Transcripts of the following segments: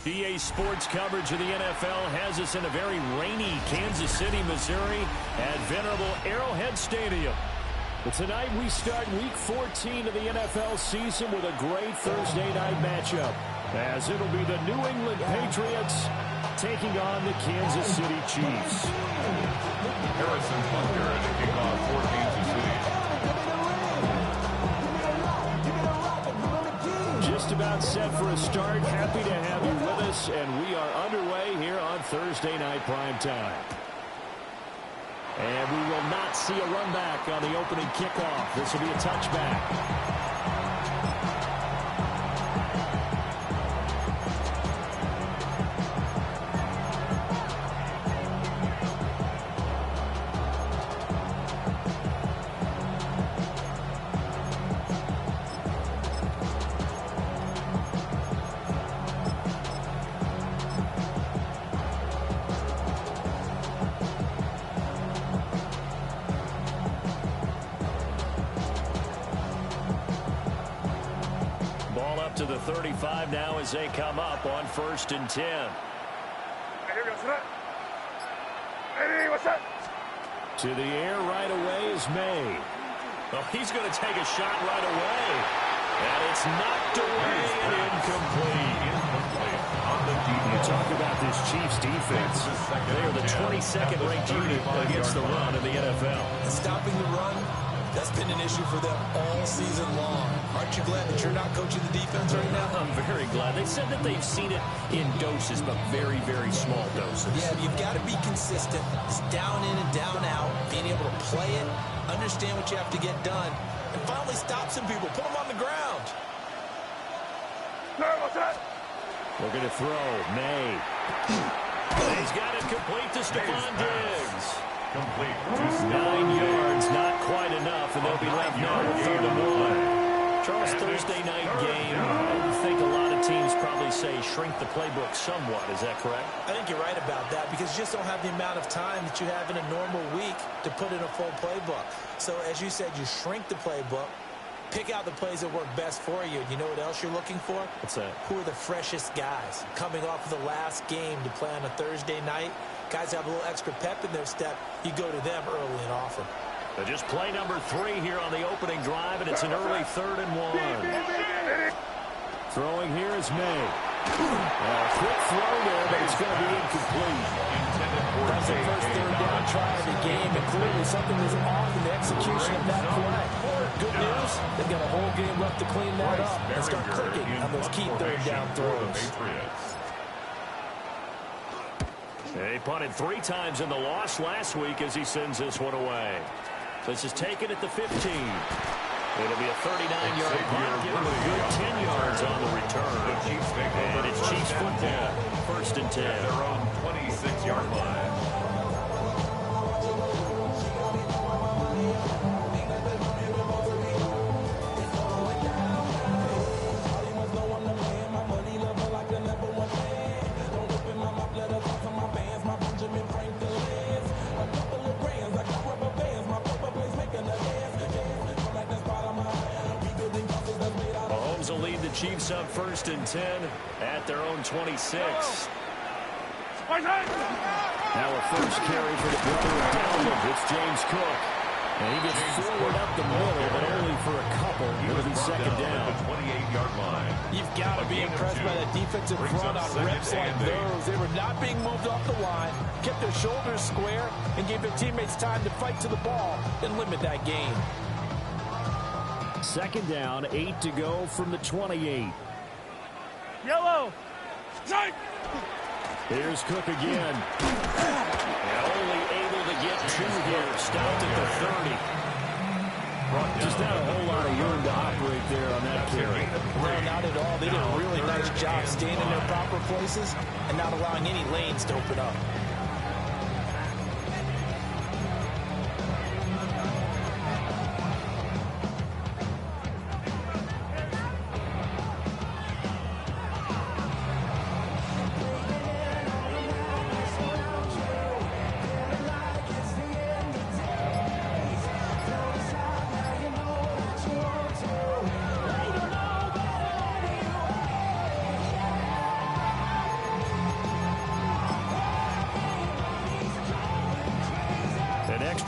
EA Sports coverage of the NFL has us in a very rainy Kansas City, Missouri at venerable Arrowhead Stadium. But tonight we start Week 14 of the NFL season with a great Thursday night matchup, as it'll be the New England Patriots taking on the Kansas City Chiefs. Harrison Butker to kick off for Kansas City. Just about set for a start. Happy to have you with us, and we are underway here on Thursday Night Primetime. And we will not see a run back on the opening kickoff. This will be a touchback. To the 35 now as they come up on 1st and 10. To the air right away is May. Oh, he's going to take a shot right away. And it's knocked away and incomplete. You talk about this Chiefs defense. They are the 22nd ranked unit against the run in the NFL. Stopping the run, that's been an issue for them all season long. Aren't you glad that you're not coaching the defense right now? I'm very glad. They said that they've seen it in doses, but very, very small doses. Yeah, you've got to be consistent. It's down in and down out. Being able to play it, understand what you have to get done, and finally stop some people. Put them on the ground. Looking to throw. May. He's got it complete to Stephon Diggs. Complete. 9 yards, not quite enough, and they'll be left now with 3rd and 1. Charles, Thursday night game, I think a lot of teams probably say shrink the playbook somewhat. Is that correct? I think you're right about that because you just don't have the amount of time that you have in a normal week to put in a full playbook. So, as you said, you shrink the playbook, pick out the plays that work best for you. You know what else you're looking for? What's that? Who are the freshest guys coming off of the last game to play on a Thursday night? Guys have a little extra pep in their step. You go to them early and often. Just play number 3 here on the opening drive, and it's an early 3rd and 1. Throwing here is May. Quick throw there, but it's going to be incomplete. That's the first 3rd down try of the game, and clearly something was off in the execution of that play. Good news, they've got a whole game left to clean that up and start clicking on those key 3rd down throws. They punted 3 times in the loss last week as he sends this one away. This is taken at the 15. It'll be a 39-yard punt, giving them a good 10 yards on the return. And it's Chiefs football, 1st and 10. At their own 26-yard line. Will lead the Chiefs up 1st and 10 at their own 26. Now a first carry for the brother of Dalvin. It's James Cook. And he gets forward up the middle, but only for a couple. It'll be 2nd down. The 28-yard line. You've got to be impressed by the defensive front on reps like those. They were not being moved off the line, kept their shoulders square, and gave their teammates time to fight to the ball and limit that gain. 2nd down, 8 to go from the 28. Yellow. Here's Cook again. And only able to get 2 here. Stopped at the 30. Just not a whole lot of room to operate there on that carry. No, not at all. They did a really nice job staying in their proper places and not allowing any lanes to open up.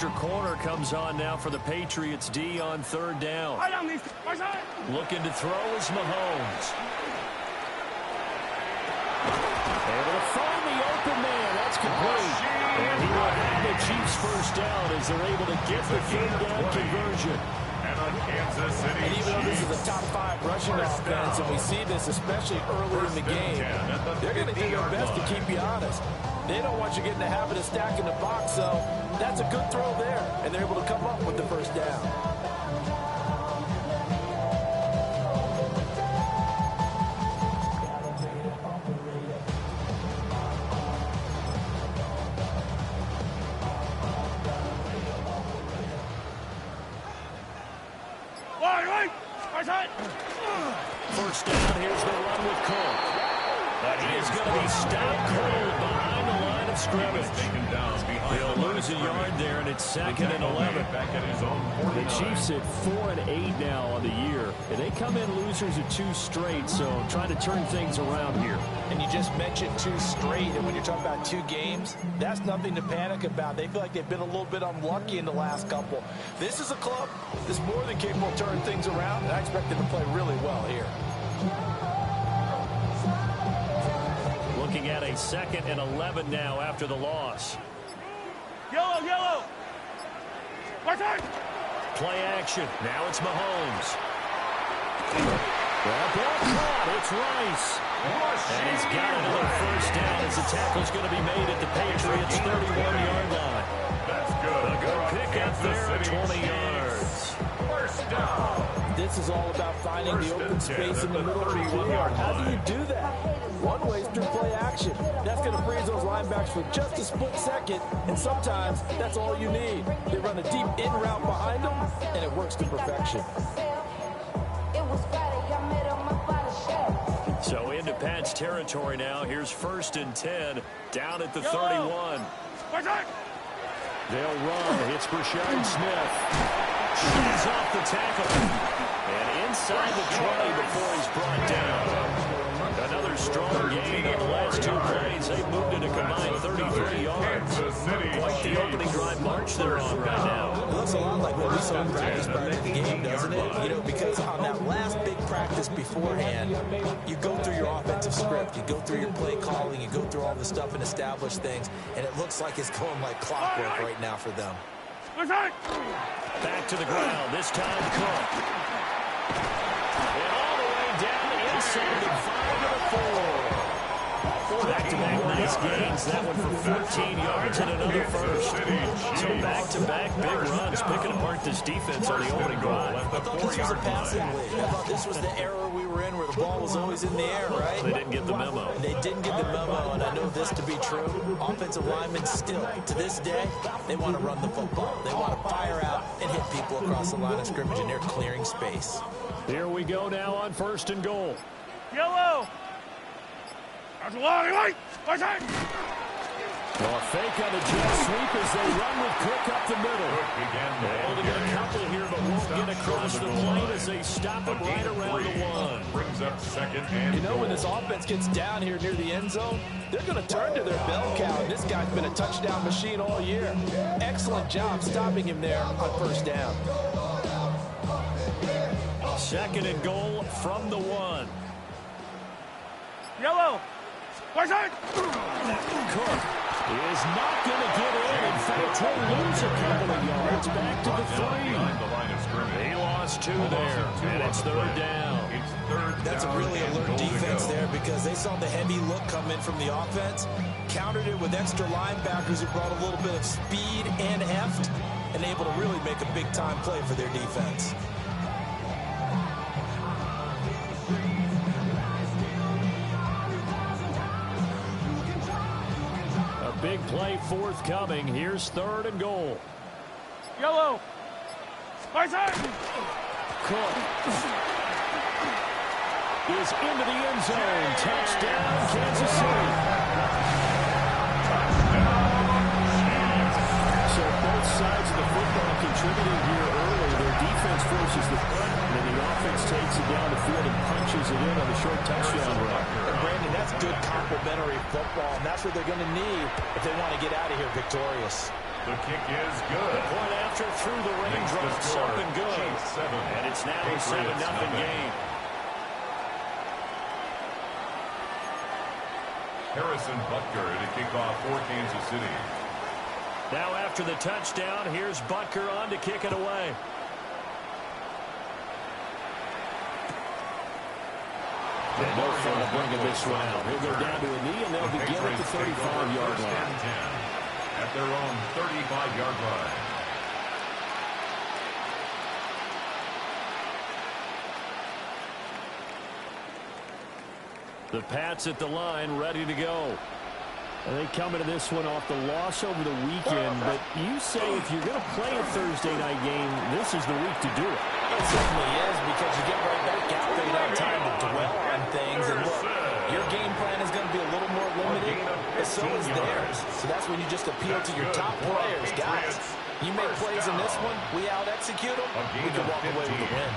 extra corner comes on now for the Patriots D on third down. Looking to throw is Mahomes. Able to find the open man. That's complete. And he will have the Chiefs first down as they're able to get the third down conversion. Kansas City. And even though this is a top 5 rushing offense, and we see this especially early in the game, they're going to do their best to keep you honest. They don't want you getting the habit of stacking the box, so that's a good throw there, and they're able to come up with the first down. First down, here's the run with Cole. But he is going to be stopped cold behind the line of scrimmage. He'll lose a yard there, and it's 2nd and 11. The Chiefs at 4-8 now on the year. And they come in losers of 2 straight, so trying to turn things around here. And you just mentioned 2 straight, and when you're talking about 2 games, that's nothing to panic about. They feel like they've been a little bit unlucky in the last couple. This is a club that's more than capable of turning things around, and I expect them to play really well here. Looking at a 2nd and 11 now after the loss. Yellow. Play action. Now it's Mahomes. Well, ball caught. It's Rice. And he's got another first down as the tackle's going to be made at the Patriots' 31-yard line. That's good. A good pickup there at 20 yards. First down. This is all about finding the open space in the middle of the field. How do you do that? One way is through play action. That's going to freeze those linebackers for just a split second, and sometimes that's all you need. They run a deep in route behind them, and it works to perfection. So into Pat's territory now. Here's 1st and 10 down at the 31. They'll run. It's Brashard Smith. She's off the tackle. And inside the 20 before he's brought down. Another strong gain on the last 2 plays. They've moved it a combined 33 yards. Quite the opening drive march they're on right now. It looks a lot like what we saw in practice prior to the game, doesn't it? You know, because on that last big practice beforehand, you go through your offensive script, you go through your play calling, you go through all the stuff and establish things, and it looks like it's going like clockwork right now for them. Back to the ground. This time Cook. And all the way down inside the 5 to the 4. Back-to-back nice gains. That one for 14 yards and another first. So back-to-back big runs, picking apart this defense on the opening drive. I thought this was a passing league. I thought this was the era we were in where the ball was always in the air, right? They didn't get the memo. They didn't get the memo, and I know this to be true. Offensive linemen still, to this day, they want to run the football. They want to fire out and hit people across the line of scrimmage, and they're clearing space. Here we go now on 1st and goal. Yellow. Well, a fake on the jet sweep as they run with Cook up the middle. Able to get a couple here, but won't get across the plane as they stop him right around the 1. Brings up 2nd and You know, when this offense gets down here near the end zone, they're going to turn to their bell cow, and this guy's been a touchdown machine all year. Excellent job stopping him there on 1st down. 2nd and goal from the 1. Yellow. Cook is not going to get in. In fact, he'll lose a couple of yards back to the 3. He lost 2 there, and it's 3rd down. That's a really alert defense there because they saw the heavy look come in from the offense, countered it with extra linebackers who brought a little bit of speed and heft, and able to really make a big-time play for their defense. Big play forthcoming. Here's 3rd and goal. Yellow. Cook is into the end zone. Touchdown, Kansas City. So both sides of the football contributing here early. Their defense forces the punt, and then the offense takes it down the field and punches it in on the short touchdown run. And Brandon, that's good complementary football, and that's what they're going to need if they want to get out of here victorious. The kick is good. The point after through the raindrops, up and good. And it's now a 7-0 game. Harrison Butker to kick off for Kansas City. Now after the touchdown, here's Butker on to kick it away. And no fun bringing this one out. He'll go down to a knee, and they'll begin at the 35-yard line. At their own 35-yard line. The Pats at the line, ready to go. And they come into this one off the loss over the weekend, but you say if you're going to play a Thursday night game, this is the week to do it. It certainly is, because you get right back out there, you don't have time to dwell on things. And look, your game plan is going to be a little more limited, but so is theirs. So that's when you just appeal to your top players. Guys, you make plays in this one, we out-execute them, we can walk away with the win.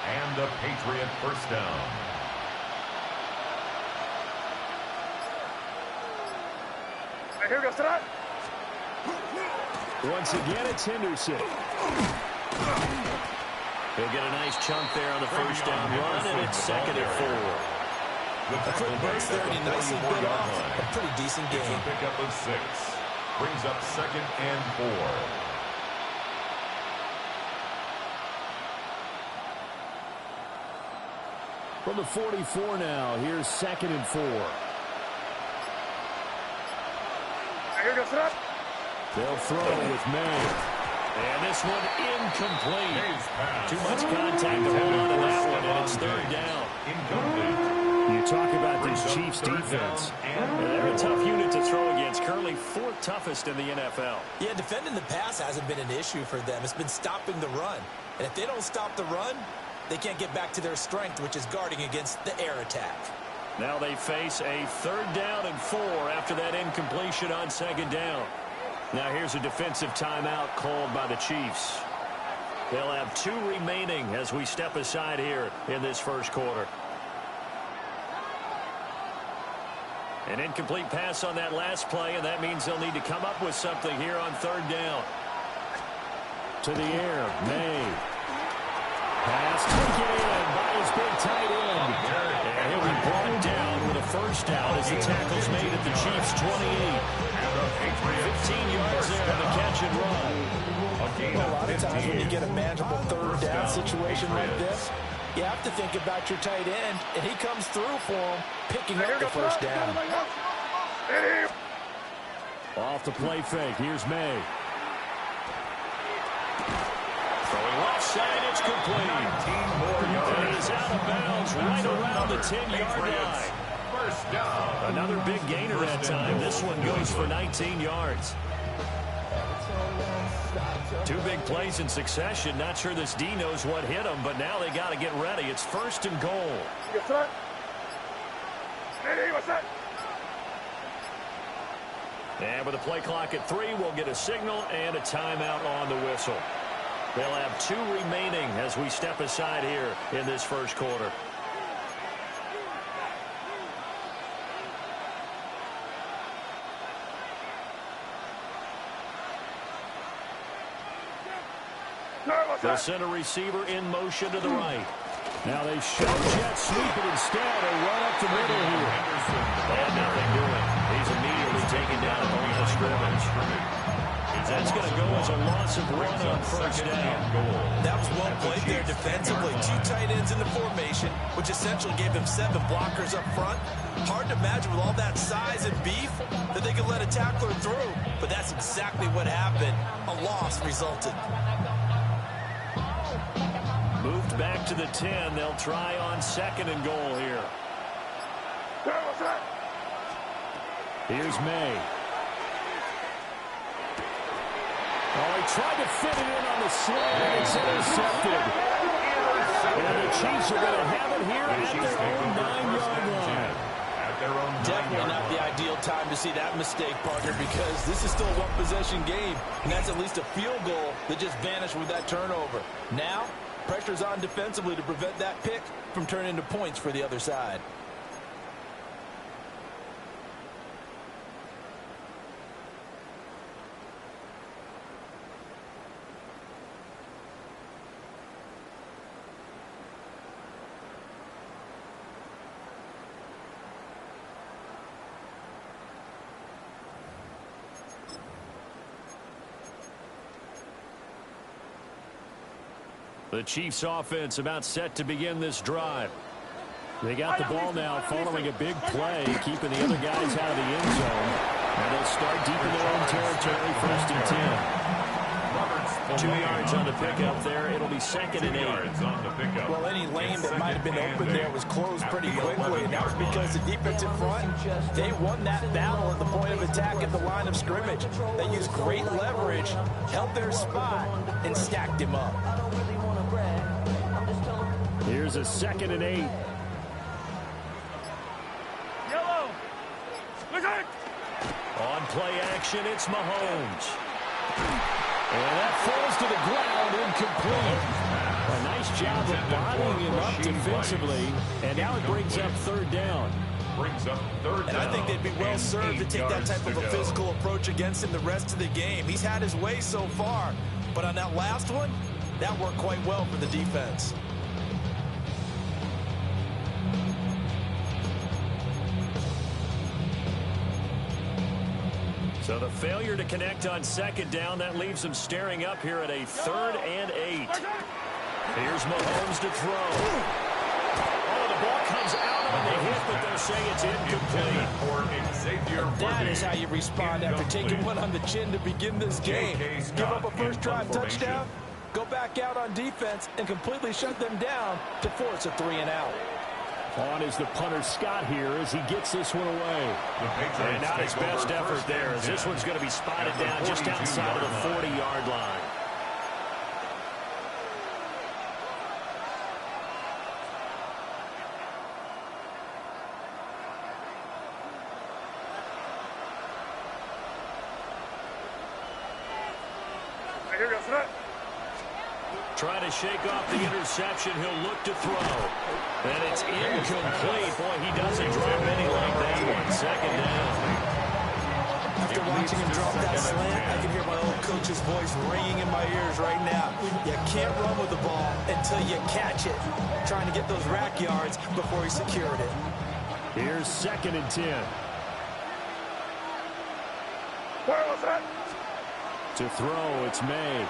And the Patriot first down. Here we go, sit up. Once again, it's Henderson. He'll get a nice chunk there on the first down run, and it's 2nd and 4. A quick burst there, and he nicely bit off a pretty decent game. It's a pickup of 6. Brings up 2nd and 4. From the 44 now, here's 2nd and 4. Here we go, sit up. They'll throw with May. And this one incomplete. Too much contact to hold on to that one, and it's 3rd down. Incomplete. You talk about this Chiefs defense. They're a tough unit to throw against. Currently 4th toughest in the NFL. Yeah, defending the pass hasn't been an issue for them. It's been stopping the run. And if they don't stop the run, they can't get back to their strength, which is guarding against the air attack. Now they face a 3rd down and 4 after that incompletion on 2nd down. Now here's a defensive timeout called by the Chiefs. They'll have 2 remaining as we step aside here in this first quarter. An incomplete pass on that last play, and that means they'll need to come up with something here on 3rd down. To the air, May. Pass taken in by his big tight end. And he'll be brought down with a first down as the tackle's made at the Chiefs' 28. 15 yards there on the catch and run. A lot of times when you get a manageable 3rd down situation like this, you have to think about your tight end, and he comes through for him, picking up the first down. Off the play fake, here's May. Throwing left side, it's complete. And he's out of bounds right around the 10-yard line. First down. Another big gainer that time. This one goes for 19 yards. 2 big plays in succession. Not sure this D knows what hit him, but now they got to get ready. It's 1st and goal. And with the play clock at 3, we'll get a signal and a timeout on the whistle. They'll have 2 remaining as we step aside here in this first quarter. They'll send a receiver in motion to the right. Now they show jet sweep it instead and run up the middle here. And nothing doing. He's immediately taken down on the scrimmage. That's going to go as a loss of 1 on first down. That was well played there defensively. 2 tight ends in the formation, which essentially gave them 7 blockers up front. Hard to imagine with all that size and beef that they could let a tackler through. But that's exactly what happened. A loss resulted. Moved back to the 10. They'll try on 2nd and goal here. Here's May. Oh, he tried to fit it in on the slant, and it's intercepted. And the Chiefs are going to have it here at their own 9-yard line. Definitely not the ideal time to see that mistake, partner, because this is still a one-possession game, and that's at least a field goal that just vanished with that turnover. Now, pressure's on defensively to prevent that pick from turning into points for the other side. The Chiefs offense about set to begin this drive. They got the ball now following a big play, keeping the other guys out of the end zone. And they'll start deep in their own territory, 1st and 10. 2 yards on the pickup there. It'll be 2nd and 8. Well, any lane that might have been open there was closed pretty quickly, and that was because the defensive front, they won that battle at the point of attack at the line of scrimmage. They used great leverage, held their spot, and stacked him up. Here's a 2nd and 8. Yellow. On play action, it's Mahomes. And that falls to the ground, incomplete. A nice job of bodying him up defensively, and now it brings up 3rd down. And I think they'd be well served to take that type of a physical approach against him the rest of the game. He's had his way so far, but on that last one, that worked quite well for the defense. So the failure to connect on 2nd down, that leaves them staring up here at a 3rd and 8. Here's Mahomes to throw. Oh, the ball comes out on the hit, but they'll say it's incomplete. That is how you respond after taking one on the chin to begin this game. Give up a first drive touchdown, go back out on defense, and completely shut them down to force a 3 and out. On is the punter Scott here as he gets this one away. And not his best effort there, as this one's going to be spotted down just outside of the 40-yard line. Trying to shake off the interception. He'll look to throw. And it's incomplete. Boy, he doesn't drop any like that one. 2nd down. After watching him drop that slant, I can hear my old coach's voice ringing in my ears right now. You can't run with the ball until you catch it. Trying to get those rack yards before he secured it. Here's 2nd and 10. To throw, it's May.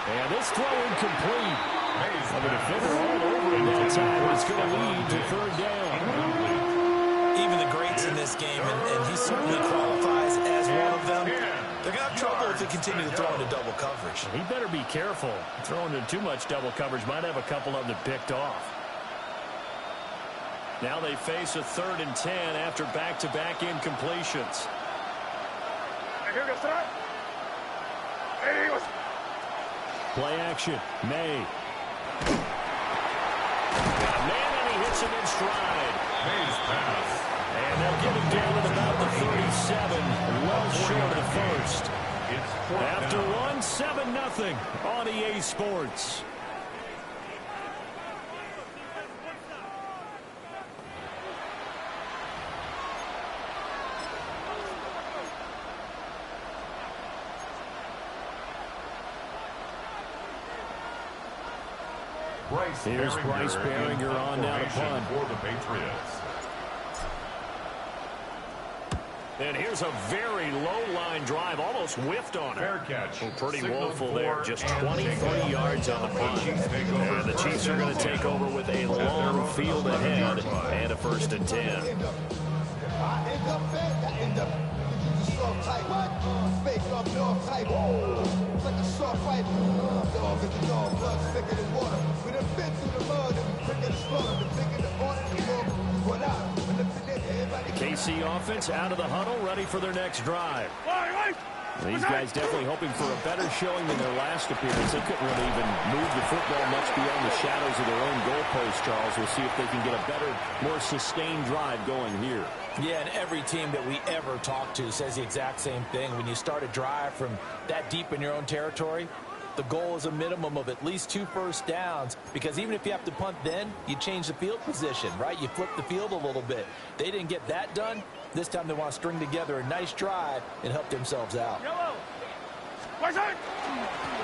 And this throw incomplete. The defender all over him that time. It's going to lead to 3rd down. Even the greats in this game, and he certainly qualifies as one of them, they're going to have trouble if they continue to throw into double coverage. He better be careful. Throwing into too much double coverage might have a couple of them picked off. Now they face a 3rd and 10 after back-to-back incompletions. Play action. May. Got a man, and he hits him in stride. May's pass. And they'll get him down at about the 37, well short of the first. After one, 7-0 on EA Sports. Here's Bryce Behringer on now to punt. For the Patriots. And here's a very low-line drive, almost whiffed on it. Fair catch. Well, pretty woeful there, just 23 yards on the punt. And the Chiefs are going to take over with a long field ahead and a 1st and 10. KC offense out of the huddle, ready for their next drive. These guys definitely hoping for a better showing than their last appearance. They couldn't really even move the football much beyond the shadows of their own goalpost, Charles. We'll see if they can get a better, more sustained drive going here. Yeah, and every team that we ever talk to says the exact same thing. When you start a drive from that deep in your own territory, the goal is a minimum of at least 2 first downs, because even if you have to punt then, you change the field position, right? You flip the field a little bit. They didn't get that done. This time they want to string together a nice drive and help themselves out. Inside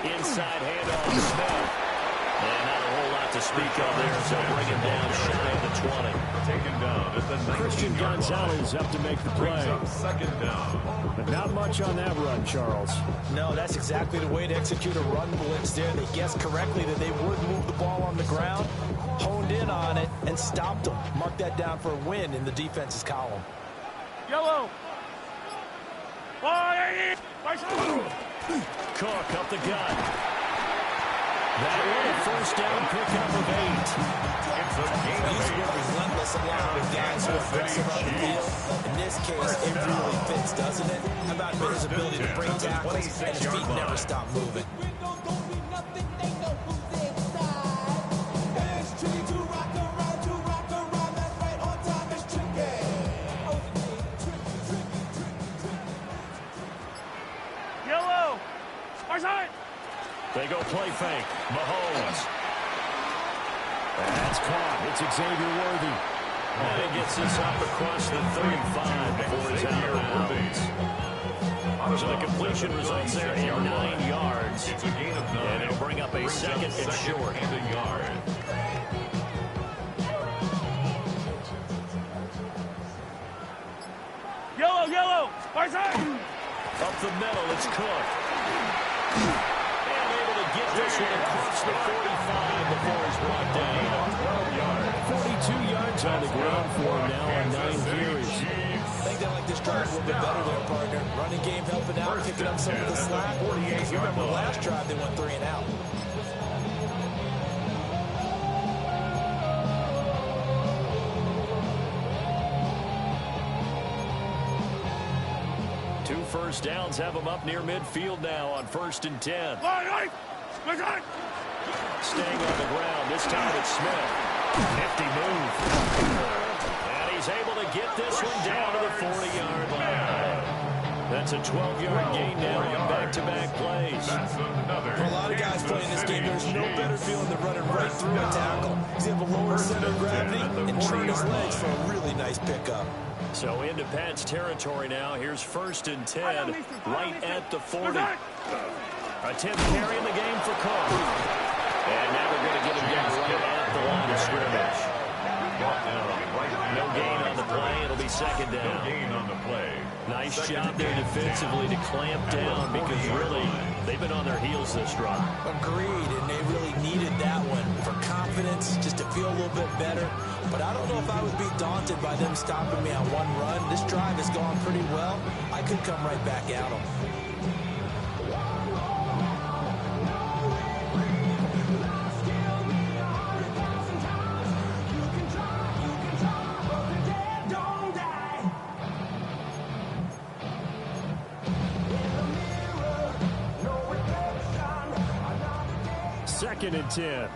handoff to Smith. And not a whole lot to speak of there, so bring him down shy of the 20. Taken down at the 19-yard Christian Gonzalez up to make the play. Second down. But not much on that run, Charles. No, that's exactly the way to execute a run blitz there. They guessed correctly that they would move the ball on the ground, honed in on it, and stopped them. Mark that down for a win in the defense's column. Yellow. Cook up the gut. That one a first down pickup of 8. It's a game of He's 8. relentless along with guys who are aggressive on the field. In this case, it really fits, doesn't it? How about his ability to break tackles and his feet never stop moving? Yellow. They go play fake. Mahomes. That's caught. It's Xavier Worthy. And he gets this up across the 35 before he's out of bounds. So the completion results there in 9 yards. It's a gain of 9. And it'll bring up a second and short. And a yard. Yellow. Up the middle, it's Cook. And able to get this one across the 45 before he's brought down. 42 yards on the ground for him now on 9 carries. I think they like this drive a little bit better there, partner. Running game helping out, picking up some of the slack. Because remember, last drive they went 3 and out. Two first downs have them up near midfield now on 1st and 10. Staying on the ground, this time it's Smith. Nifty move. And he's able to get this one down to the 40-yard line. That's a 12-yard gain now on back-to-back plays. That's another. For a lot of guys playing this game, there's no better feeling than running right through a tackle. He's able to lower center of gravity and turn his legs for a really nice pickup. So into Pat's territory now. Here's 1st and 10, right at the 40. A 10th carry in the game for Cook. And now they're going to get him down right at the line of scrimmage. No gain on the play. It'll be 2nd down. No gain on the play. Nice job there defensively to clamp down because really they've been on their heels this drive. Agreed, and they really needed that one for confidence, just to feel a little bit better. But I don't know if I would be daunted by them stopping me on one run. This drive has gone pretty well. I could come right back at them. Second and 10.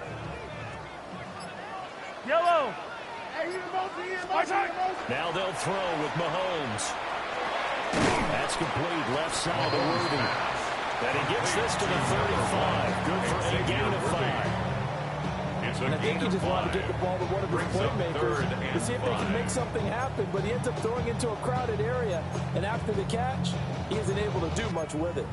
Yellow. Now they'll throw with Mahomes. That's complete left side to Worthy. And he gets this to the 35. Good for a gain of 5. And I think he just wanted to get the ball to one of his playmakers to see if they can make something happen, but he ends up throwing into a crowded area, and after the catch, he isn't able to do much with it.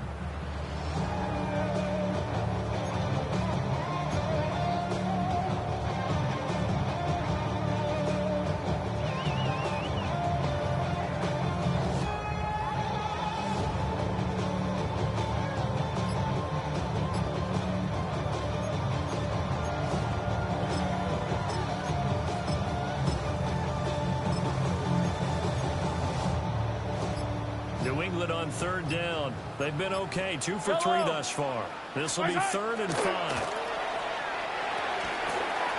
New England on 3rd down. They've been okay, 2 for 3 thus far. This will be 3rd and 5.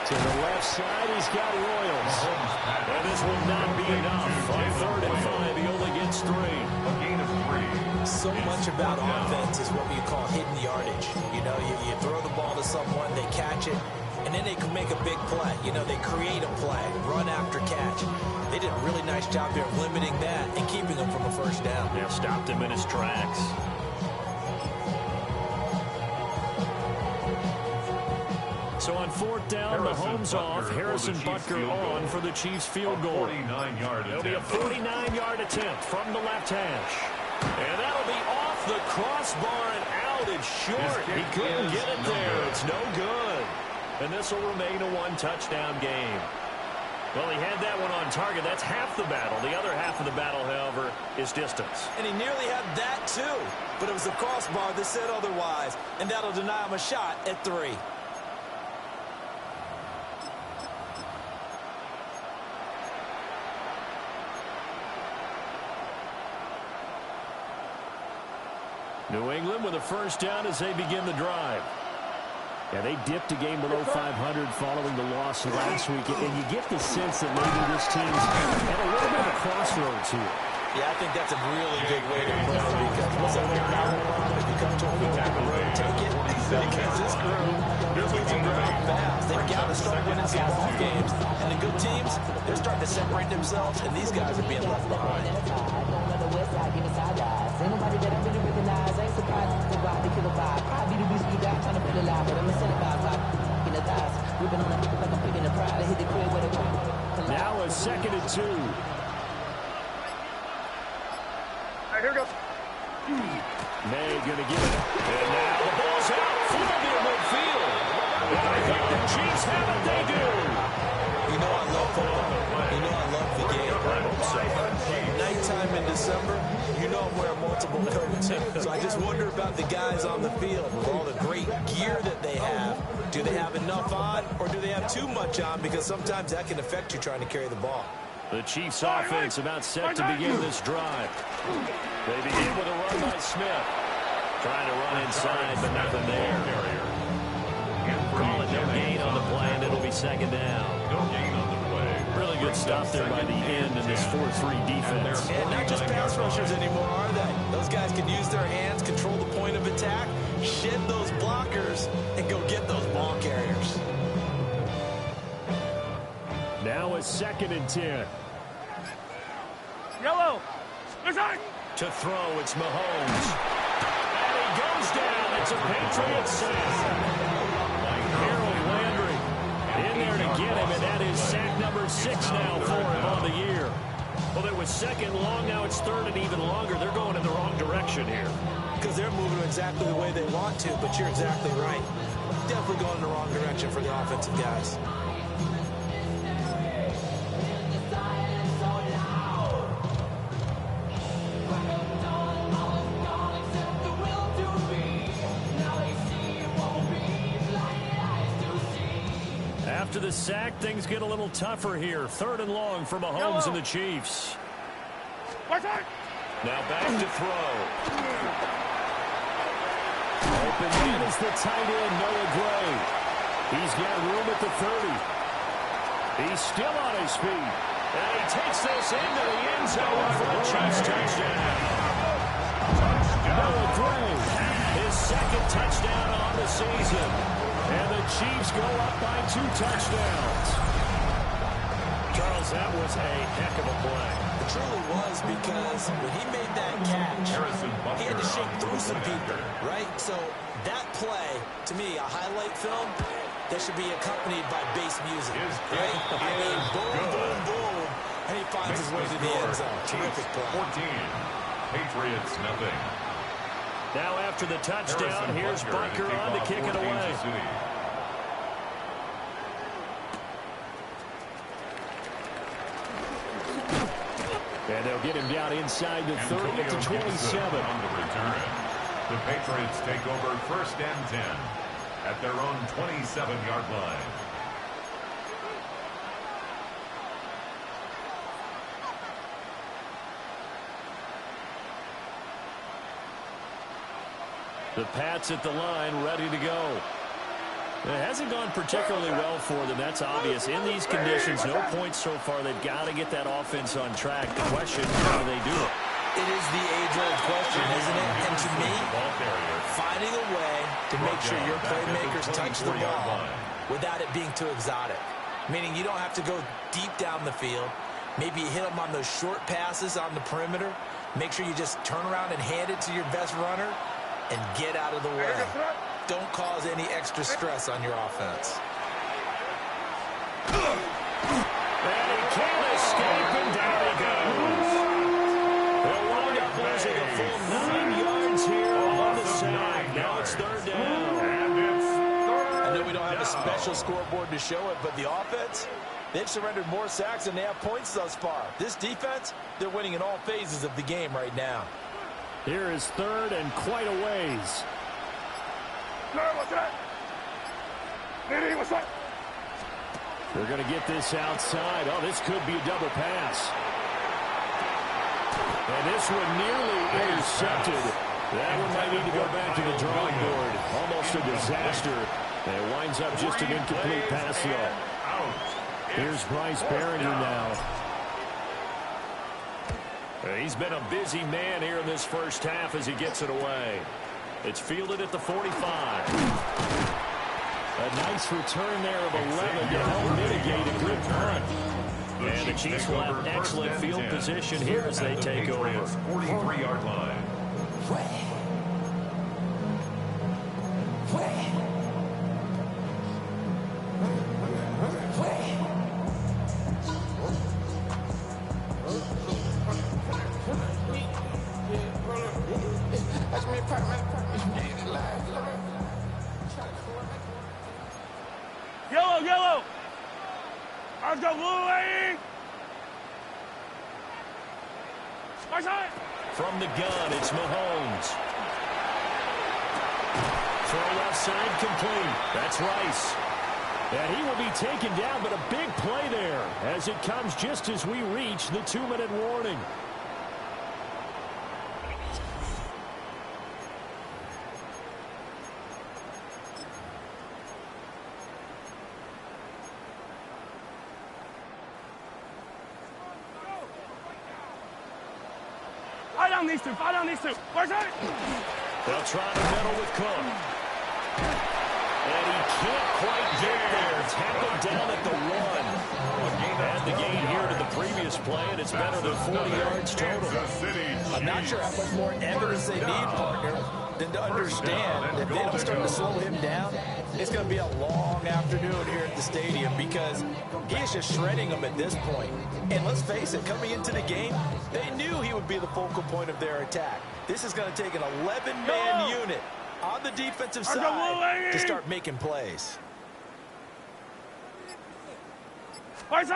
To the left side, he's got Royals. And this will not be enough. On 3rd and 5, he only gets 3. A gain of 3. So much about offense is what we call hidden yardage. You know, you throw the ball to someone, they catch it, and then they can make a big play. You know, they create a play, run after catch. They did a really nice job there of limiting that and keeping him from a first down. They stopped him in his tracks. So on 4th down, Mahomes off, Harrison Butker on for the Chiefs field goal. 49-yard It'll be a 49-yard attempt from the left hash. And that'll be off the crossbar and out. It's short. He couldn't get it there. It's no good. And this will remain a one-touchdown game. Well, he had that one on target. That's half the battle. The other half of the battle, however, is distance. And he nearly had that, too. But it was the crossbar that said otherwise. And that'll deny him a shot at 3. New England with a first down as they begin the drive. Yeah, they dipped a game below 500 following the loss last week, and you get the sense that maybe this team's at a little bit of a crossroads here. Yeah, I think that's a really good way to put it, because what's up there now? If you come to a week down the road, take it, because this group, they're losing ground fast. They've got to start winning some ball games, and the good teams, they're starting to separate themselves, and these guys are being left behind. Ain't nobody that I really recognize. I ain't surprised to go out to kill a vibe. Probably the beast you got trying to feel alive, but I'm incentivized by in the thighs. Ripping on it like I'm picking the pride. I hit the crib with it. Now a 2nd and 2. All right, here we go. May gonna give it. And now the ball's out. Full near midfield. And I think the Chiefs have it. They do. You know I love football. You know I love the game. Nighttime in December, you know I'm wearing multiple coats. So I just wonder about the guys on the field with all the great gear that they have. Do they have enough on, or do they have too much on? Because sometimes that can affect you trying to carry the ball. The Chiefs offense about set to begin this drive. They begin with a run by Smith. Trying to run inside, but nothing there. Call it no gain on the play, and it'll be 2nd down. No gain on the play. Really good stop there by the end in this 4-3 defense. And not just pass rushers anymore, are they? Those guys can use their hands, control the point of attack, shed those blockers, and go get those ball carriers. Now a 2nd and 10. Yellow. Inside. To throw, it's Mahomes. And he goes down. It's a Patriot sack. Harold Landry in there to get him, and that is sack number 6 now for him on the year. Well, it was 2nd long, now it's 3rd and even longer. They're going in the wrong direction here. Because they're moving exactly the way they want to, but you're exactly right. Definitely going in the wrong direction for the offensive guys. After the sack, things get a little tougher here. 3rd and long for Mahomes and the Chiefs. Now back to throw. Open man is the tight end, Noah Gray. He's got room at the 30. He's still on his feet. And he takes this into the end zone for a Chiefs touchdown. Noah Gray, his 2nd touchdown on the season. And the Chiefs go up by 2 touchdowns. Charles, that was a heck of a play. It truly was, because when he made that catch, he had to shake through some people, right? So that play, to me, a highlight film, that should be accompanied by bass music, right? I mean, boom, boom, boom, and he finds his way to the end zone. Terrific play. 14. Patriots, nothing. Now after the touchdown, here's Bunker on to kick it away. And they'll get him down inside the 30 to 27. On the return. The Patriots take over 1st and 10 at their own 27-yard line. The Pats at the line, ready to go. It hasn't gone particularly well for them. That's obvious. In these conditions, no points so far. They've got to get that offense on track. The question, how do they do it? It is the age-old question, isn't it? And to me, finding a way to make sure your playmakers touch the ball without it being too exotic. Meaning you don't have to go deep down the field. Maybe you hit them on those short passes on the perimeter. Make sure you just turn around and hand it to your best runner and get out of the way. Don't cause any extra stress on your offense. And he can't escape, and down he goes. They'll wind up losing a full 9 yards here on the sack. Now it's 3rd down. And it's 3rd. I know we don't have a special scoreboard to show it, but the offense, they've surrendered more sacks than they have points thus far. This defense, they're winning in all phases of the game right now. Here is third and quite a ways. They're going to get this outside. Oh, this could be a double pass. And this one nearly intercepted. That one might need to go back to the drawing board. Almost a disaster. And it winds up just an incomplete pass though. Here's Bryce Behringer now. He's been a busy man here in this first half as he gets it away. It's fielded at the 45. A nice return there of 11 to help mitigate a good punt. And the Chiefs will have excellent field position here as they take over. 43-yard line. Yellow. Let's go, blue lane. From the gun, it's Mahomes. Throw left side complete. That's Rice. And he will be taken down, but a big play there as it comes just as we reach the 2-minute warning. Fight on these two. Where's it? They'll try to middle with Cook. And he can't quite get there. Tackled down at the 1. And the gain here to the previous play, and it's better than 40 yards total. I'm not sure how much more evidence they need, partner, than to understand that if they don't start to slow him down, it's going to be a long afternoon here at the stadium because he is just shredding them at this point. And let's face it, coming into the game, they knew he would be the focal point of their attack. This is going to take an 11-man unit on the defensive side to start making plays. They'll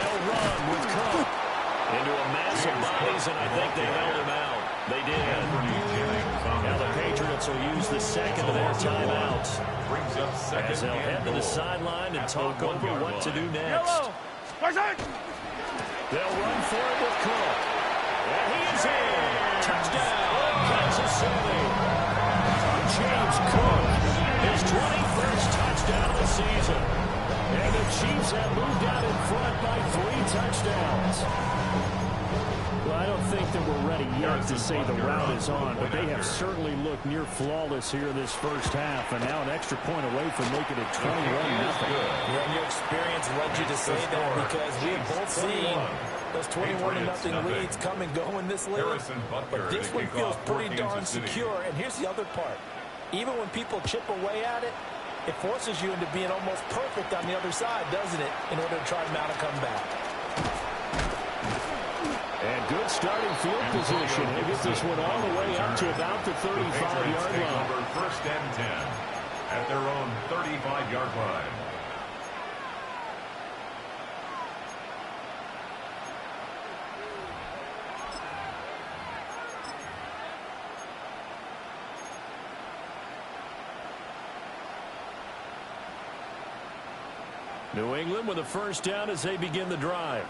run with Cook into a mass of bodies, and I think they held him out. They did. Now the Patriots will use the second of their timeouts as they'll head to the sideline and talk over what to do next. They'll run for it with Cook. And he is in. Touchdown, Kansas City. James Cook, his 21st touchdown of the season. And the Chiefs have moved out in front by 3 touchdowns. Well, I don't think that we're ready yet to say the route is on, but they have certainly looked near flawless here in this first half, and now an extra point away from making it 21-0. Yeah, your experience led you to say that because we have both seen those 21-0 leads come and go in this league. But this one feels pretty darn secure. And here's the other part. Even when people chip away at it, it forces you into being almost perfect on the other side, doesn't it, in order to try to mount a comeback. And good starting field position. They get this one all the way up to about the 35-yard line. First and 10 at their own 35-yard line. New England with a first down as they begin the drive.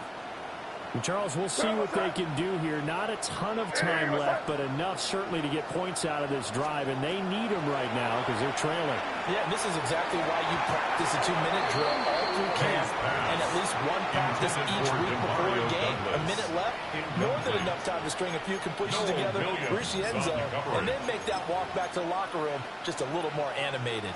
Charles, we'll see what they can do here. Not a ton of time left, but enough certainly to get points out of this drive, and they need them right now because they're trailing. Yeah, and this is exactly why you practice a 2-minute drill all through camp and at least one practice each week before a game. A minute left, more than enough time to string a few completions together, reach the end zone, and then make that walk back to the locker room just a little more animated.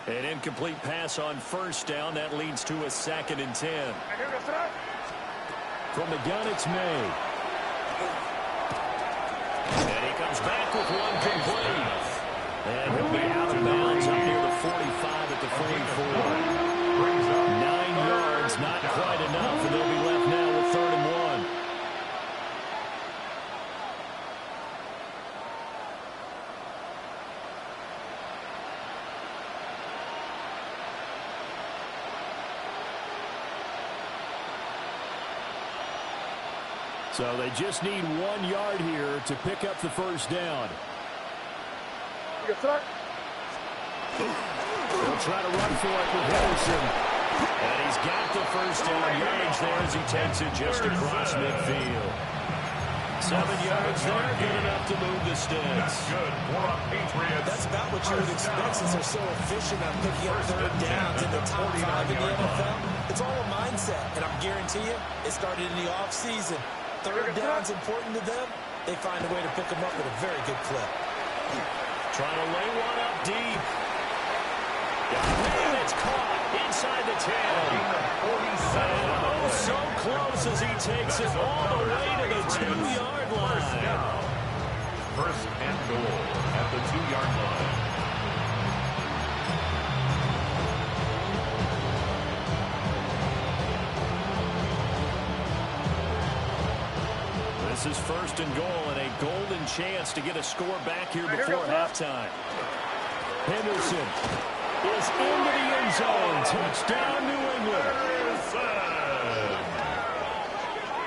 An incomplete pass on first down. That leads to a 2nd and 10. From the gun, it's May. And he comes back with one complete. And he'll be out of bounds up near the 45 at the 44. 9 yards, not quite enough, and they'll be left now with 3rd and 1. So they just need 1 yard here to pick up the first down. They'll try to run for it with Henderson. And he's got the first down yardage there as he takes it just across midfield. 7 yards there, good enough to move the sticks. Good for a Patriots. That's about what you would expect since they're so efficient on picking up 3rd downs in the top 5 in the NFL. It's all a mindset, and I guarantee you, it started in the offseason. 3rd down's important to them. They find a way to pick them up at a very good clip. Trying to lay one up deep. And it's caught inside the 10. And oh, so close as he takes it all the way to the 2-yard line. First and goal at the 2-yard line. This is 1st and goal and a golden chance to get a score back here before halftime. Henderson is into the end zone. Touchdown, New England.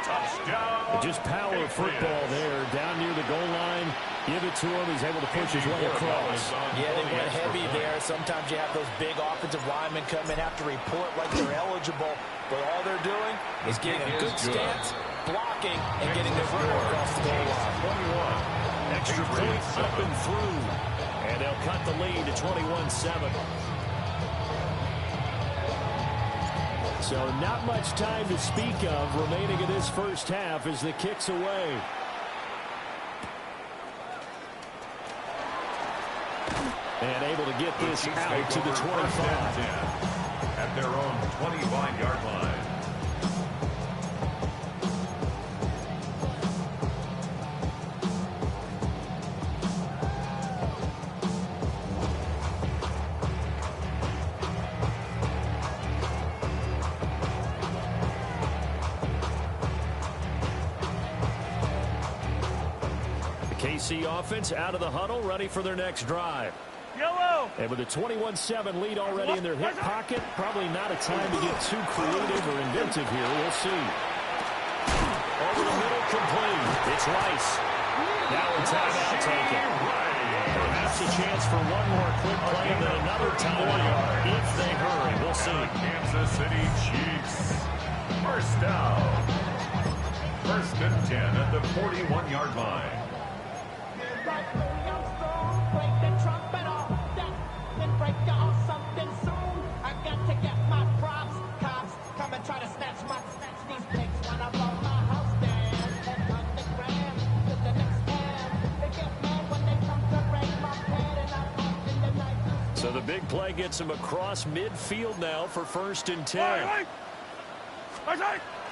Touchdown. Just power football there down near the goal line. Give it to him. He's able to push his way across. Yeah, they went heavy there. Sometimes you have those big offensive linemen come in, have to report like they're eligible. But all they're doing is getting a good stance, blocking, and getting their runner across the goal line. Extra point up and through. And they'll cut the lead to 21-7. So not much time to speak of remaining in this first half as the kick's away. And able to get this out to the 25. At their own 25-yard line. KC offense out of the huddle, ready for their next drive. Yellow. And with a 21-7 lead already in their hip pocket, probably not a time to get too creative or inventive here. We'll see. Over the middle, complete. It's Rice. Now a timeout taken. Perhaps a chance for one more quick play and then another timeout if they hurry. We'll see. Kansas City Chiefs. First down. 1st and 10 at the 41-yard line. So the big play gets him across midfield now for 1st and 10.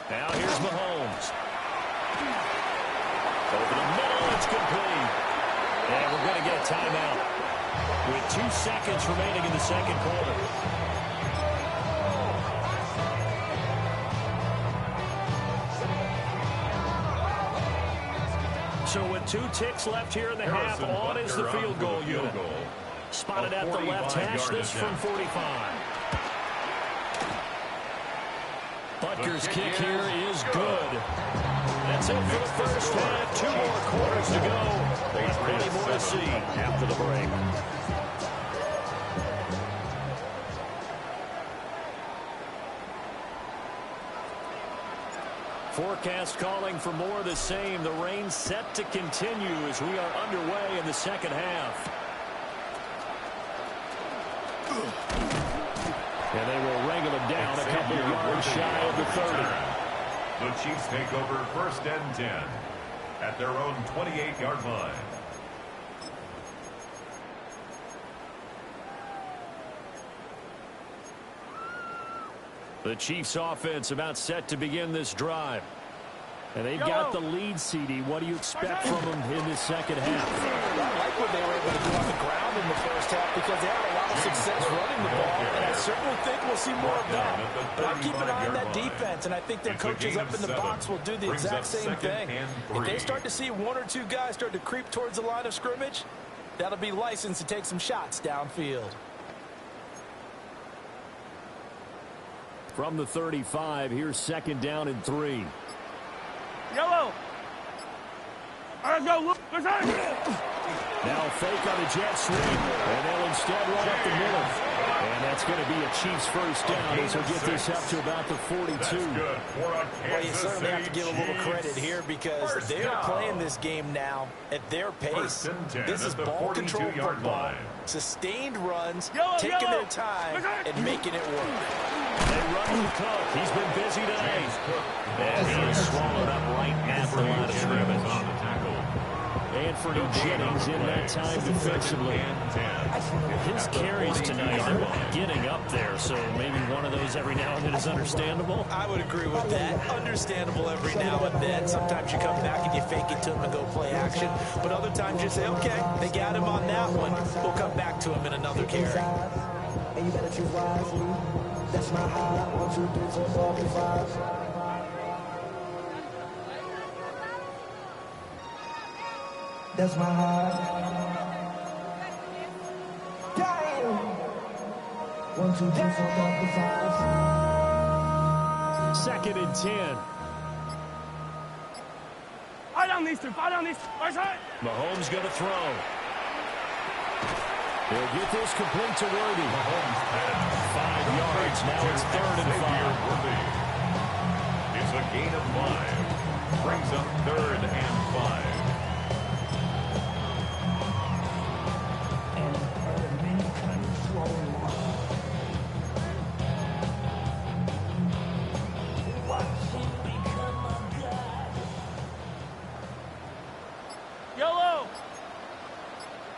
Now here's Mahomes. Over the middle, it's complete. And we're going to get a timeout with 2 seconds remaining in the second quarter. So with 2 ticks left here in the half, on is the field goal unit. Spotted at the left hash, this from 45. Butker's kick here is good. That's it for the first half. 2 more quarters to go. There's plenty more to see after the break. Forecast calling for more of the same. The rain set to continue as we are underway in the second half. And they will wrangle him down a couple of yards shy of the 30. The Chiefs take over 1st and 10 at their own 28-yard line. The Chiefs offense about set to begin this drive. And they've got the lead, CD. What do you expect from them in the second half? I like what they were able to do on the ground in the first half because they had a lot of success running the ball. And I certainly think we'll see more of that. But I'll keep an eye on that defense, and I think their coaches up in the box will do the exact same thing. If they start to see one or two guys start to creep towards the line of scrimmage, that'll be licensed to take some shots downfield. From the 35, here's second down and 3. Yellow. All right, go. Now fake on the jet sweep, and they'll instead run up the middle. And that's going to be a Chiefs first down as he'll get this up to about the 42. Well, you certainly have to give a little credit here because they are playing this game now at their pace. This is ball control football, sustained runs, taking their time, and making it work. They run with Cook. He's been busy today. And he is swallowed up right at the line of scrimmage. Anthony Jennings in that time defensively. His carries tonight, they're getting up there, so maybe one of those every now and then is understandable. I would agree with that. Understandable every now and then. Sometimes you come back and you fake it to him and go play action, but other times you say, okay, they got him on that one. We'll come back to him in another carry. And you better choose wisely. That's my heart. 1, 2, 3, 4, 5, 5. That's my heart. Damn. 1, 2, 3, 4, 5. Second and 10. Fire down these two. Fire down these two. Right side. Mahomes going to throw. He'll get this complete to Worthy. 5 yards. Now it's third and 5. It's a gain of 5. Brings up third and 5. Yellow.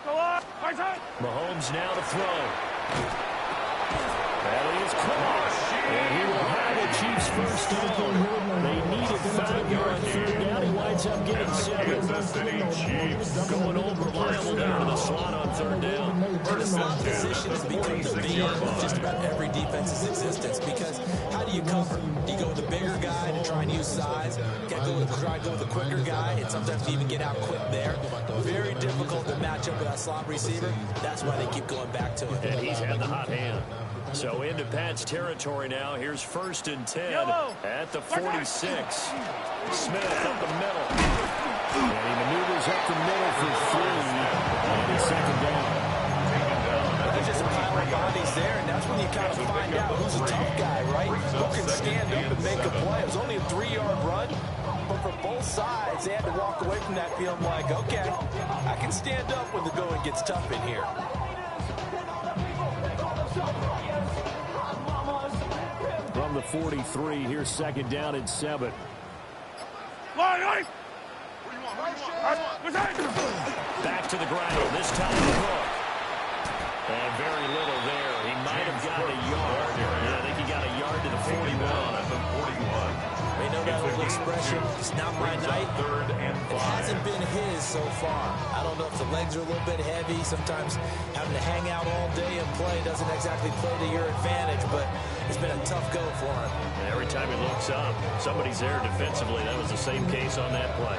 Go on. Right side. Mahomes now to throw. That is caught. And he will have the Chiefs first down. They needed 5 yards third down. He winds up getting 7. Kansas City Chiefs Going over reliable down to the slot on third down. The slot position has become the bane of just about every defense's existence because how do you cover? Do you go with the bigger guy to try and use size? You got to try to go with the quicker guy, and sometimes you even get out quick there. Very difficult to match up with that slot receiver. That's why they keep going back to it. And he's had the hot hand. So into Pat's territory now. Here's first and 10 at the 46. Smith up the middle. And he maneuvers up the middle for 3. And it's second down. There's just a pile of bodies there, and that's when you kind of find out who's a tough guy, right? Who can stand up and make a play. It was only a 3-yard run, but for both sides, they had to walk away from that feeling like, okay, I can stand up when the going gets tough in here. From the 43, here's second down and 7. Back to the ground, this time Cook. And very little there. He might have got a yard. Yeah, I think he got a yard to the 41. They know that old expression, it's not my night. Third and 5. It hasn't been his so far. I don't know if the legs are a little bit heavy. Sometimes having to hang out all day and play doesn't exactly play to your advantage, but it's been a tough go for him. And every time he looks up, somebody's there defensively. That was the same case on that play.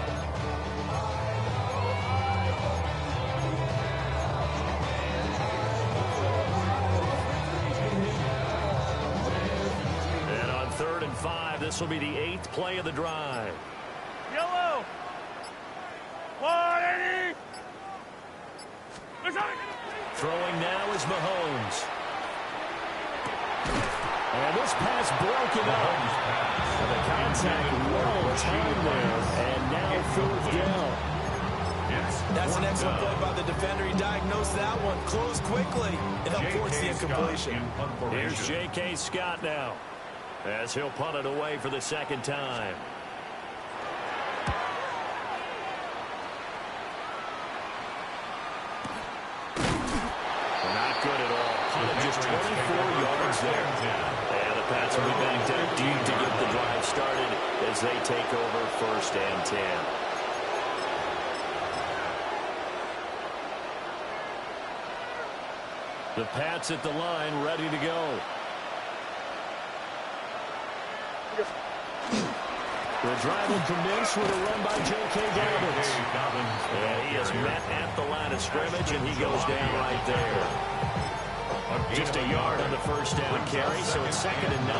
And on 3rd and 5, this will be the 8th play of the drive. Yellow. 180. Throwing now is Mahomes. And this pass broken up. The contact well timed there. And now 4th down. That's an excellent play by the defender. He diagnosed that one, closed quickly, and up force the incompletion. Here's J.K. Scott now, as he'll punt it away for the second time. Not good at all. Punted just 24 yards there. And the Pats will be back down deep to get the drive started as they take over 1st and 10. The Pats at the line, ready to go. The drive will commence with a run by J.K. Dobbins. And he is met at the line of scrimmage, and he goes down right there. Just a yard on the 1st down carry, so it's 2nd and 9.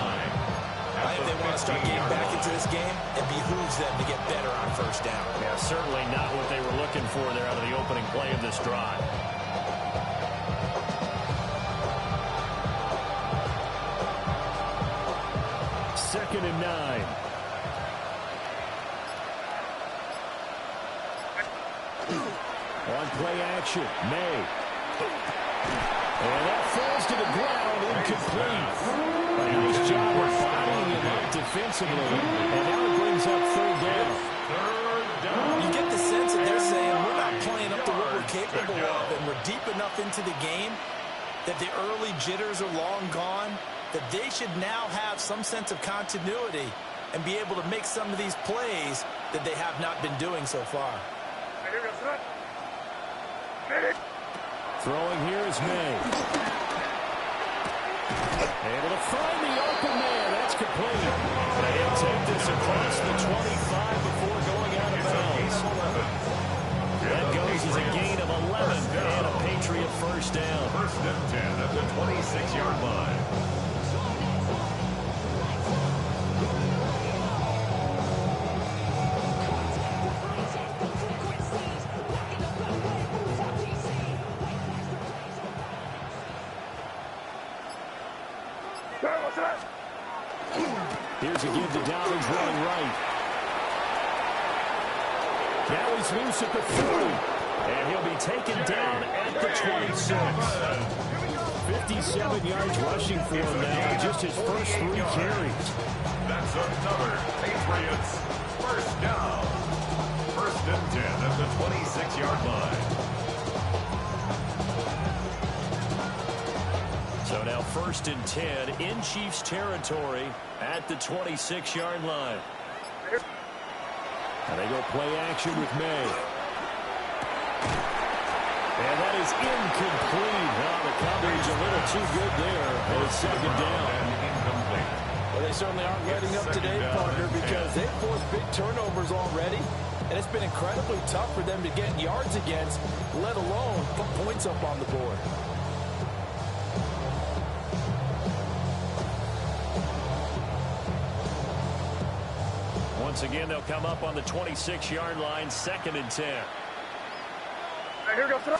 If they want to start getting back into this game, it behooves them to get better on 1st down. Yeah, certainly not what they were looking for there out of the opening play of this drive. Second and 9. On play action, May. And that falls to the ground, incomplete. A nice job of fighting him up defensively. And now it brings up 3rd down. You get the sense that they're saying we're not playing up to what we're capable of, and we're deep enough into the game that the early jitters are long gone, that they should now have some sense of continuity and be able to make some of these plays that they have not been doing so far. Throwing here is May. Able to find the open man. That's complete. They'll take this across the 25 before going out of bounds. That goes as a gain of 11 and a Patriot 1st down. 1st and 10 at the 26-yard line. Here's a give to Dobbins running right. Now he's loose at the 40. And he'll be taken down at the 26. 57 yards rushing for him now. Just his first 3 carries. That's another Patriots 1st down. 1st and 10 at the 26-yard line. So now 1st and 10 in Chiefs territory at the 26-yard line. And they go play action with May. And that is incomplete. Now the coverage a little too good there. And it's 2nd down. Well, they certainly aren't letting up today, partner, because they've forced big turnovers already. And it's been incredibly tough for them to get yards against, let alone put points up on the board. Once again, they'll come up on the 26-yard line, 2nd and 10. We're going to throw.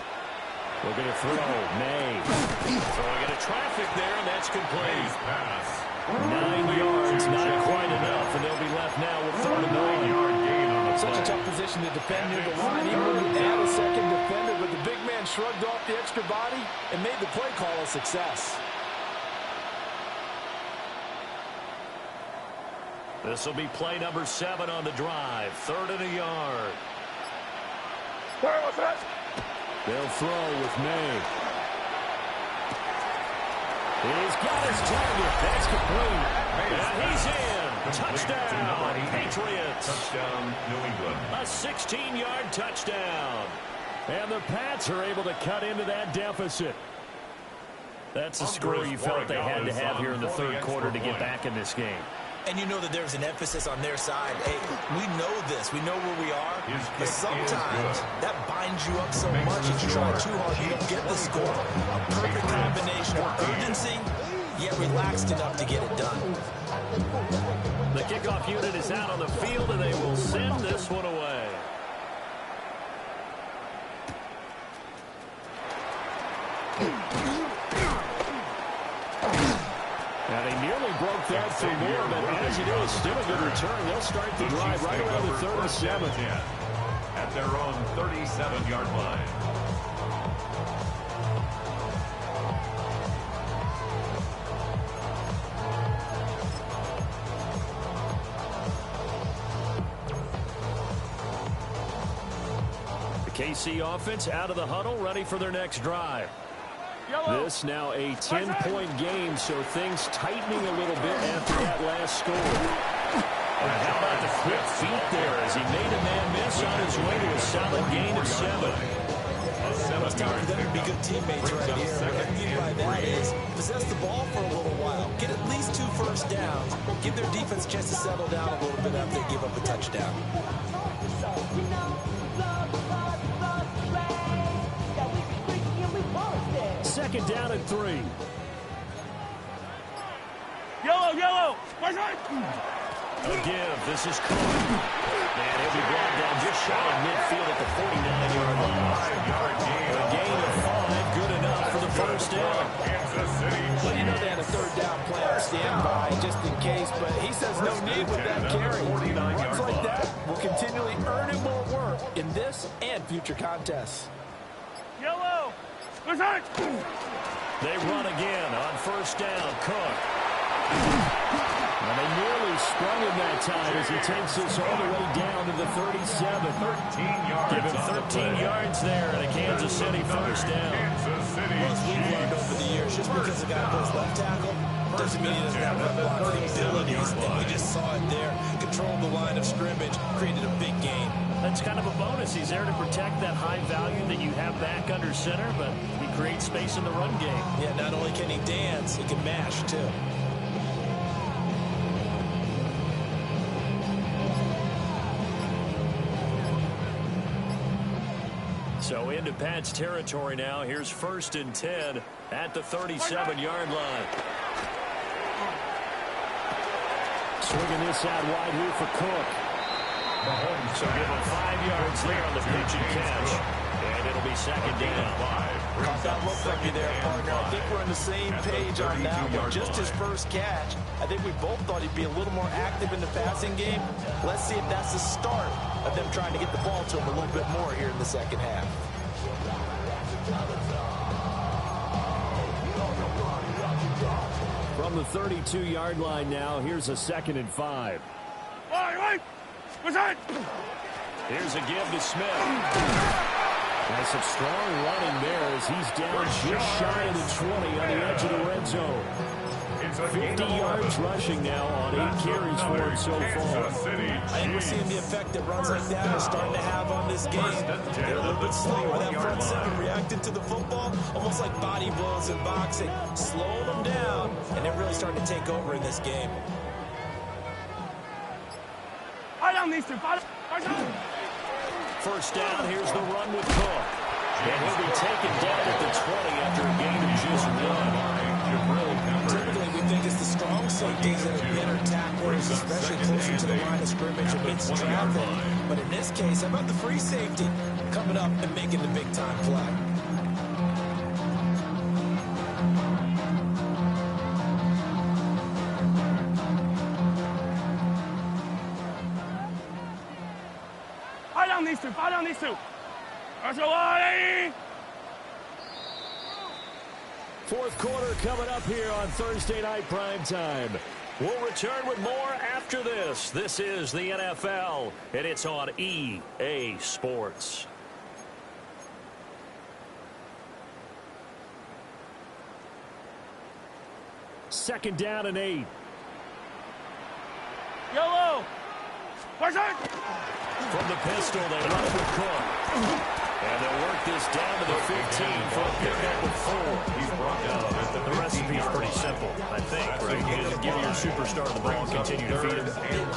May. Throwing into traffic there, and that's complete. Pass. 9 yards, not quite enough, and they'll be left now with 3rd and 9. 9-yard gain on the Such play. a tough position to defend near the line, even when you add a second defender, but the big man shrugged off the extra body and made the play call a success. This will be play number 7 on the drive. 3rd and a yard. They'll throw with May. He's got his target. That's complete. And he's in. Touchdown, Patriots. Touchdown, New England. A 16-yard touchdown. And the Pats are able to cut into that deficit. That's the score you felt they had to have here in the 3rd quarter to get back in this game. And you know that there's an emphasis on their side. Hey, we know this. We know where we are. But sometimes that binds you up so much that you try too hard, you don't get the score. A perfect combination of urgency, yet relaxed enough to get it done. The kickoff unit is out on the field, and they will send this one away. Now, they nearly broke that for more, but as it is, still a good return. They'll start the drive right around the 37. At their own 37-yard line. The KC offense out of the huddle, ready for their next drive. This now a 10-point game, so things tightening a little bit after that last score. And how about the quick feet there as he made a man miss on his way to a solid gain of 7. It's time for them to be good teammates right here. What I mean by that is possess the ball for a little while, get at least 2 first downs, give their defense a chance to settle down a little bit after they give up a touchdown. Second down and 3. Yellow. A give. This is Cook. And he'll be brought down just shy of midfield at the 49-yard line. A gain of 5, good enough for the first down. Well, you know they had a third down plan on standby just in case, but he says no need with that carry. Runs like that will continually earn him more work in this and future contests. Yellow. They run again on first down. Cook. And they nearly sprung him that time as he takes this all the way down to the 37. 13 yards. Give him 13 yards there and a Kansas City first down. Well, as we've learned over the years, just because a guy plays left tackle doesn't mean he doesn't have run blocking abilities. And we just saw it there. Controlled the line of scrimmage, created a big gain. That's kind of a bonus. He's there to protect that high value that you have back under center, but he creates space in the run game. Yeah, not only can he dance, he can mash, too. So into Pat's territory now. Here's 1st and 10 at the 37-yard line. Swinging this out wide here for Cook. So give him 5 yards there on the pitch and catch. And it'll be second down. Caught that look from you there, partner. I think we're on the same page on that one. Just his first catch. I think we both thought he'd be a little more active in the passing game. Let's see if that's the start of them trying to get the ball to him a little bit more here in the second half. From the 32-yard line now, here's a 2nd and 5. Here's a give to Smith. That's some strong running there as he's down just shy of the 20 on the edge of the red zone. 50 yards rushing now on 8 carries for him so far. I think we're seeing the effect that runs like that are starting to have on this game. They're a little bit slower. That front 7 reacting to the football, almost like body blows in boxing, slowing them down, and they're really starting to take over in this game. First down, here's the run with Cook. And he'll be taken down at the 20 after a gain of just 1. Typically, we think it's the strong safeties that are better tacklers, especially closer to the line of scrimmage amidst traffic. But in this case, how about the free safety coming up and making the big-time play? Fall down these two. Fourth quarter coming up here on Thursday Night Primetime. We'll return with more after this. This is the NFL, and it's on EA Sports. Second down and 8. Yellow. From the pistol, they run it with Cook. And they'll work this down to the 15 for a pickup of 4. He's brought down. The recipe's pretty simple, I think, right? You just give your superstar the ball and continue to feed him.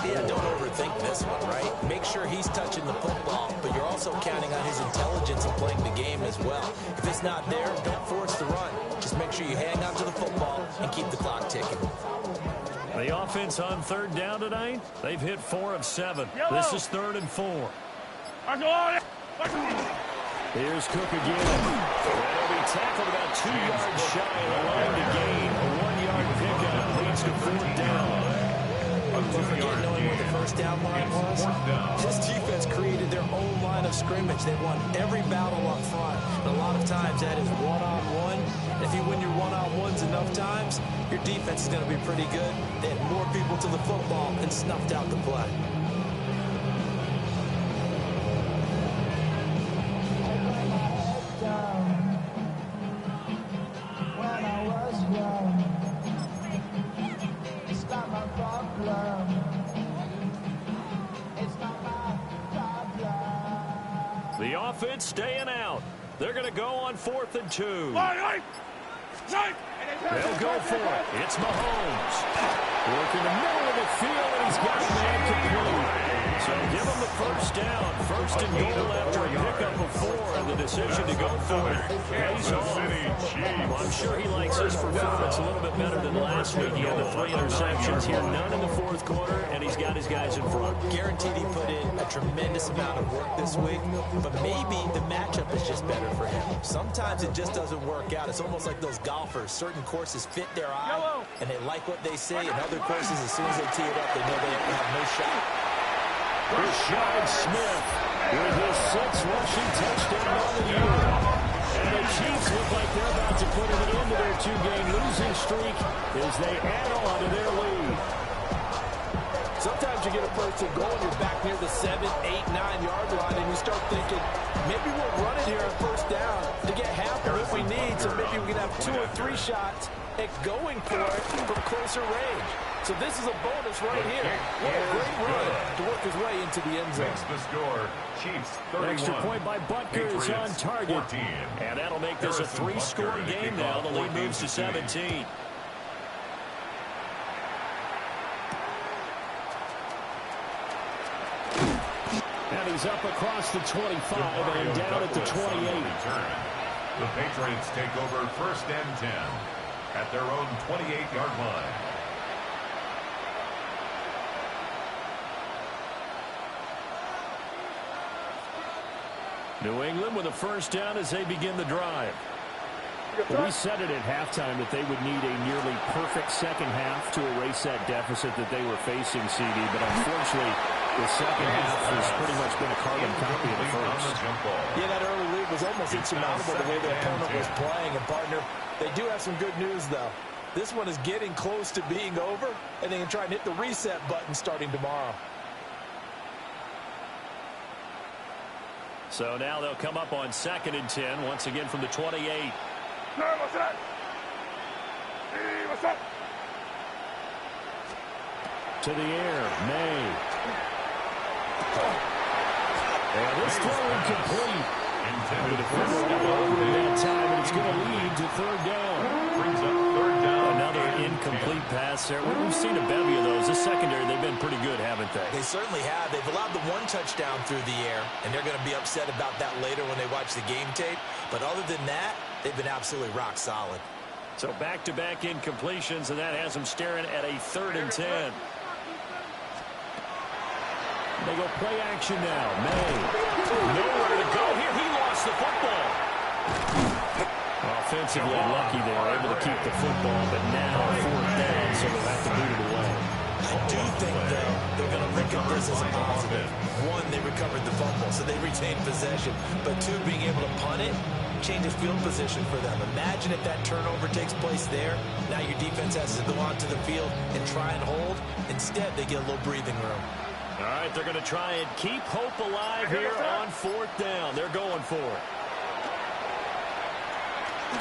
Yeah, don't overthink this one, right? Make sure he's touching the football, but you're also counting on his intelligence in playing the game as well. If it's not there, don't force the run. Just make sure you hang on to the football and keep the clock ticking. The offense on third down tonight, they've hit 4 of 7. This is 3rd and 4. Here's Cook again. And he'll be tackled about 2 yards shy of the line to gain. A 1-yard pickup leads to 4th down. You forget knowing where the first down line was? This defense created their own line of scrimmage. They won every battle up front. And a lot of times that is one-on-one. If you win your one-on-ones enough times, your defense is going to be pretty good. They had more people to the football and snuffed out the play. The offense staying out. They're going to go on 4th and 2. They'll go for it. It's Mahomes. Working the middle of the field, and he's got man complete. So give him the first down. 1st and goal after a pickup of 4, and the decision to go for it pays off. Well, I'm sure he likes his performance a little bit better than last week. He had the 3 interceptions here, none in the 4th quarter, and he's got his guys in front. Guaranteed he put in a tremendous amount of work this week, but maybe the matchup is just better for him. Sometimes it just doesn't work out. It's almost like those golfers. Certain courses fit their eye, and they like what they see, and other courses, as soon as they tee it up, they know they have no shot. Rashad Smith with his 6th rushing touchdown on the year. And the Chiefs look like they're about to put an end to their 2-game losing streak as they add on to their lead. Sometimes you get a 1st and goal and you're back near the 7, 8, 9-yard line, and you start thinking, maybe we'll run it here on 1st down to get half of what we need, so maybe we can have 2 or 3 shots at going for it from closer range. So this is a bonus right here. What a great run to work his way into the end zone. Makes the score. Chiefs 31. Extra point by Butker is on target. 14. And that'll make this a 3-score game now. The lead moves to 17. And he's up across the 25 and down at the 28. The Patriots take over 1st and 10 at their own 28-yard line. New England with a 1st down as they begin the drive. We said it at halftime that they would need a nearly perfect second half to erase that deficit that they were facing, CD, but unfortunately the second half has pretty much been a carbon copy of the first. Yeah, that early lead was almost insurmountable the way the opponent was playing. And, partner, they do have some good news, though. This one is getting close to being over, and they can try and hit the reset button starting tomorrow. So now they'll come up on 2nd and 10, once again from the 28. What's that? Hey, what's up? To the air, May. And this throw incomplete. The defender got over in that time, and it's going to lead to 3rd down. Brings up 3rd down. Another incomplete pass there. We've seen a bevy of those. This secondary, they've been pretty good, haven't they? They certainly have. They've allowed the 1 touchdown through the air, and they're going to be upset about that later when they watch the game tape. But other than that, they've been absolutely rock solid. So back-to-back incompletions, and that has them staring at a 3rd and 10. They go play action now. May. Nowhere to go here. He lost the football. Offensively lucky they were able to keep the football, but now 4th down, so they'll have to boot it away. I do think, though, they're going to look at this as a positive. 1, they recovered the fumble, so they retained possession. But 2, being able to punt it changes field position for them. Imagine if that turnover takes place there. Now your defense has to go onto the field and try and hold. Instead, they get a little breathing room. All right, they're going to try and keep hope alive here on 4th down. They're going for it.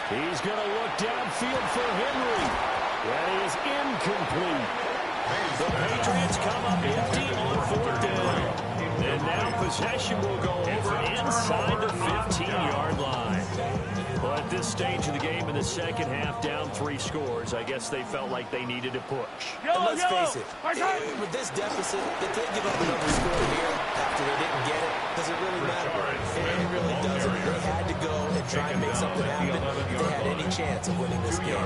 He's going to look downfield for Henry. That is incomplete. The Patriots come up empty on 4th down. And now possession will go over inside the 15-yard line. Well, at this stage of the game in the second half, down 3 scores, I guess they felt like they needed to push. And let's face it, with this deficit, they can't give up another score here after they didn't get it. Does it really matter? It really doesn't. They had to go and try and make something happen if they had any chance of winning this game.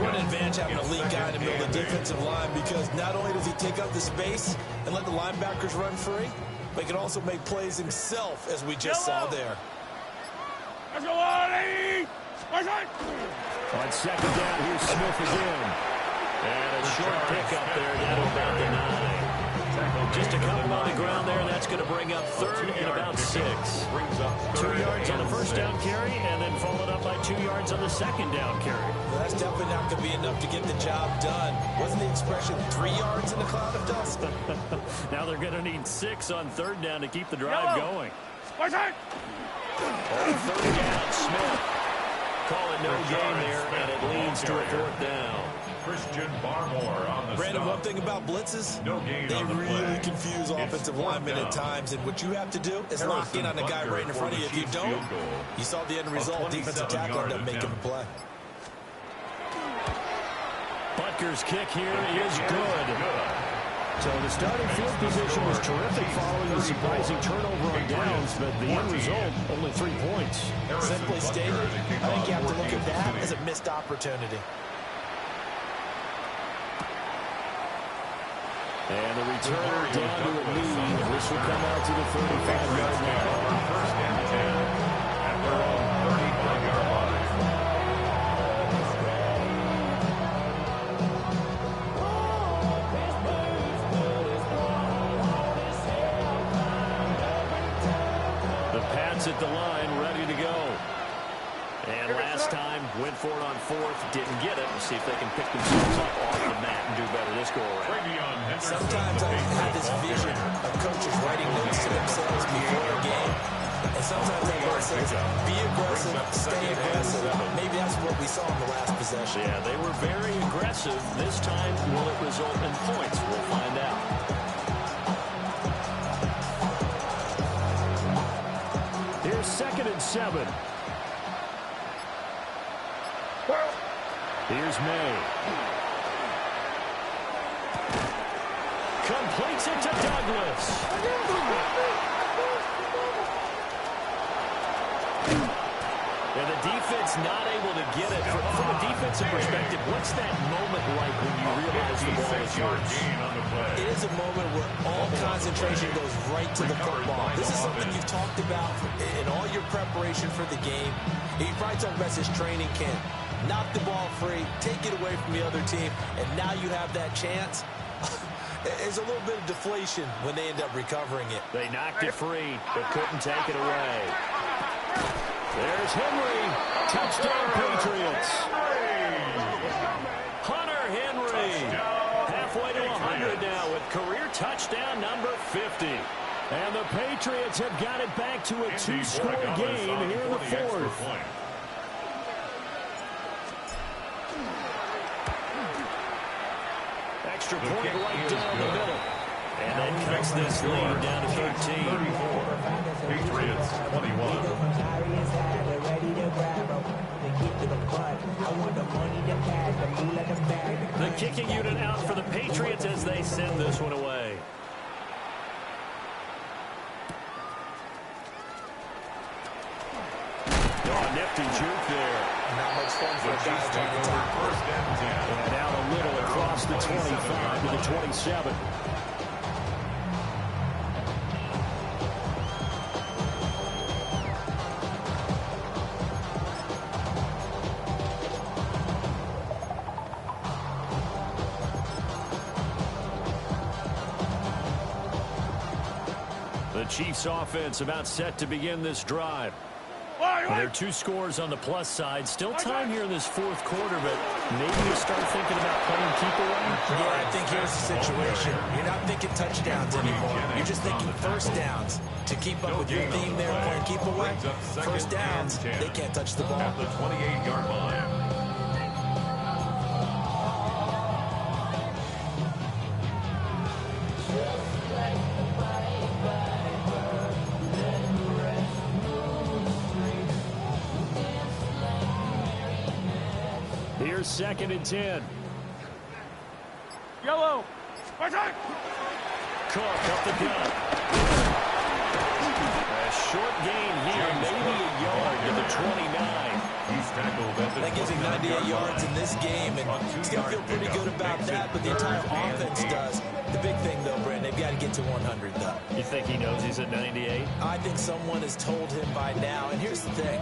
What an advantage having a lead guy in the middle of the defensive line, because not only does he take up the space and let the linebackers run free, but he can also make plays himself, as we just saw there. Let's go on, Eddie! On 2nd down, here's Smith again. And a short pickup there down to about the 9. Just a couple on the ground there, and that's going to bring up 3rd and about 6. 2 yards on the 1st down carry, and then followed up by 2 yards on the 2nd down carry. Well, that's definitely not going to be enough to get the job done. Wasn't the expression 3 yards in a cloud of dust? Now they're going to need 6 on 3rd down to keep the drive going. What's that? 3rd down, Smith. Call it no gain there, and it leads to a 4th down. Brandon, one thing about blitzes, they really confuse offensive linemen at times, and what you have to do is lock in on the guy right in front of you. If you don't, you saw the end result. Defensive tackle ended up making the play. Butker's kick here is good. So the starting field position was terrific following the surprising turnover on downs, but the end result, only 3 points. Simply stated, I think you have to look at that as a missed opportunity. And the returner down to a lead. This will come out to the 35-yard line. First and 10 at their own 35-yard line. The Pats at the line, ready to go. And last time, went for it on fourth, didn't get it. We'll see if they can pick themselves up off the mat and do better this go-around. Sometimes I have this vision of coaches writing notes to themselves before a game. And sometimes that note says, be aggressive, stay aggressive. Maybe that's what we saw in the last possession. Yeah, they were very aggressive. This time, will it result in points? We'll find out. Here's 2nd and 7. Here's May. Completes it to Douglas. And the defense not able to get it. From a defensive perspective, what's that moment like when you realize the ball is yours? It is a moment where all concentration goes right to the football. This is something you've talked about in all your preparation for the game. You probably talked about this training camp. Knock the ball free, take it away from the other team, and now you have that chance. There's a little bit of deflation when they end up recovering it. They knocked it free, but couldn't take it away. There's Henry. Touchdown, Patriots. Hunter Henry. Halfway to 100 now with career touchdown number 50. And the Patriots have got it back to a 2-score game here in the fourth. Extra point right down the middle. And that cuts this lead down to 13. 34. Patriots 21. The kicking unit out for the Patriots as they send this one away. Oh, nifty juke there. Not much fun for a guy trying to top. First and 10. And out a little across the 25 to the 27. The Chiefs offense about set to begin this drive. There are 2 scores on the plus side. Still time here in this fourth quarter, but maybe you start thinking about playing keep away. Yeah, I think here's the situation. You're not thinking touchdowns anymore. You're just thinking first downs. To keep up with your theme there, playing keep away, first downs, they can't touch the ball. At the 28-yard line. Here's 2nd and 10. Yellow. Right side. Cook up the gut. A short gain here, maybe a yard to the 29. He's tackled at the That gives him 98 yards in this game, and he's going to feel pretty good about that, but the entire offense does. The big thing, though, Brandon, they've got to get to 100, though. You think he knows he's at 98? I think someone has told him by now, and here's the thing.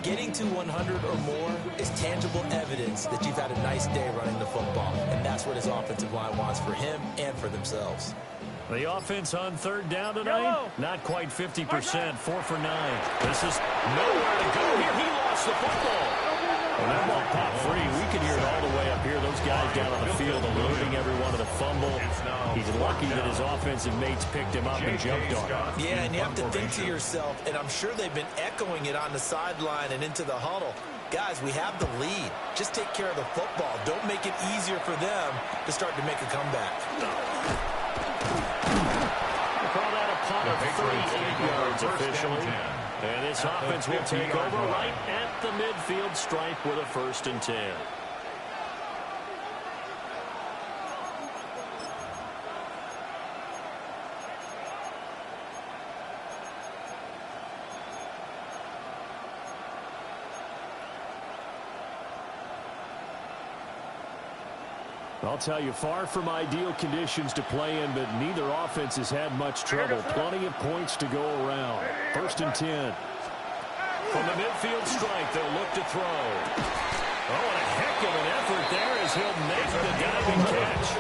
Getting to 100 or more is tangible evidence that you've had a nice day running the football, and that's what his offensive line wants for him and for themselves. The offense on 3rd down tonight, not quite 50%, 4 for 9. This is nowhere to go here. He lost the football. And that ball popped free. We can hear it all the way up here. Those guys down on the field alerting everyone to the fumble. He's lucky that his offensive mates picked him up and jumped on him. Yeah, and you have to think to yourself, and I'm sure they've been echoing it on the sideline and into the huddle. Guys, we have the lead. Just take care of the football. Don't make it easier for them to start to make a comeback. We'll call that a punt of 38 yards officially. And this offense will take over right at the midfield stripe with a 1st and 10. I'll tell you, far from ideal conditions to play in, but neither offense has had much trouble. Plenty of points to go around. 1st and 10. From the midfield stripe, they'll look to throw. Oh, and a heck of an effort there as he'll make the diving catch.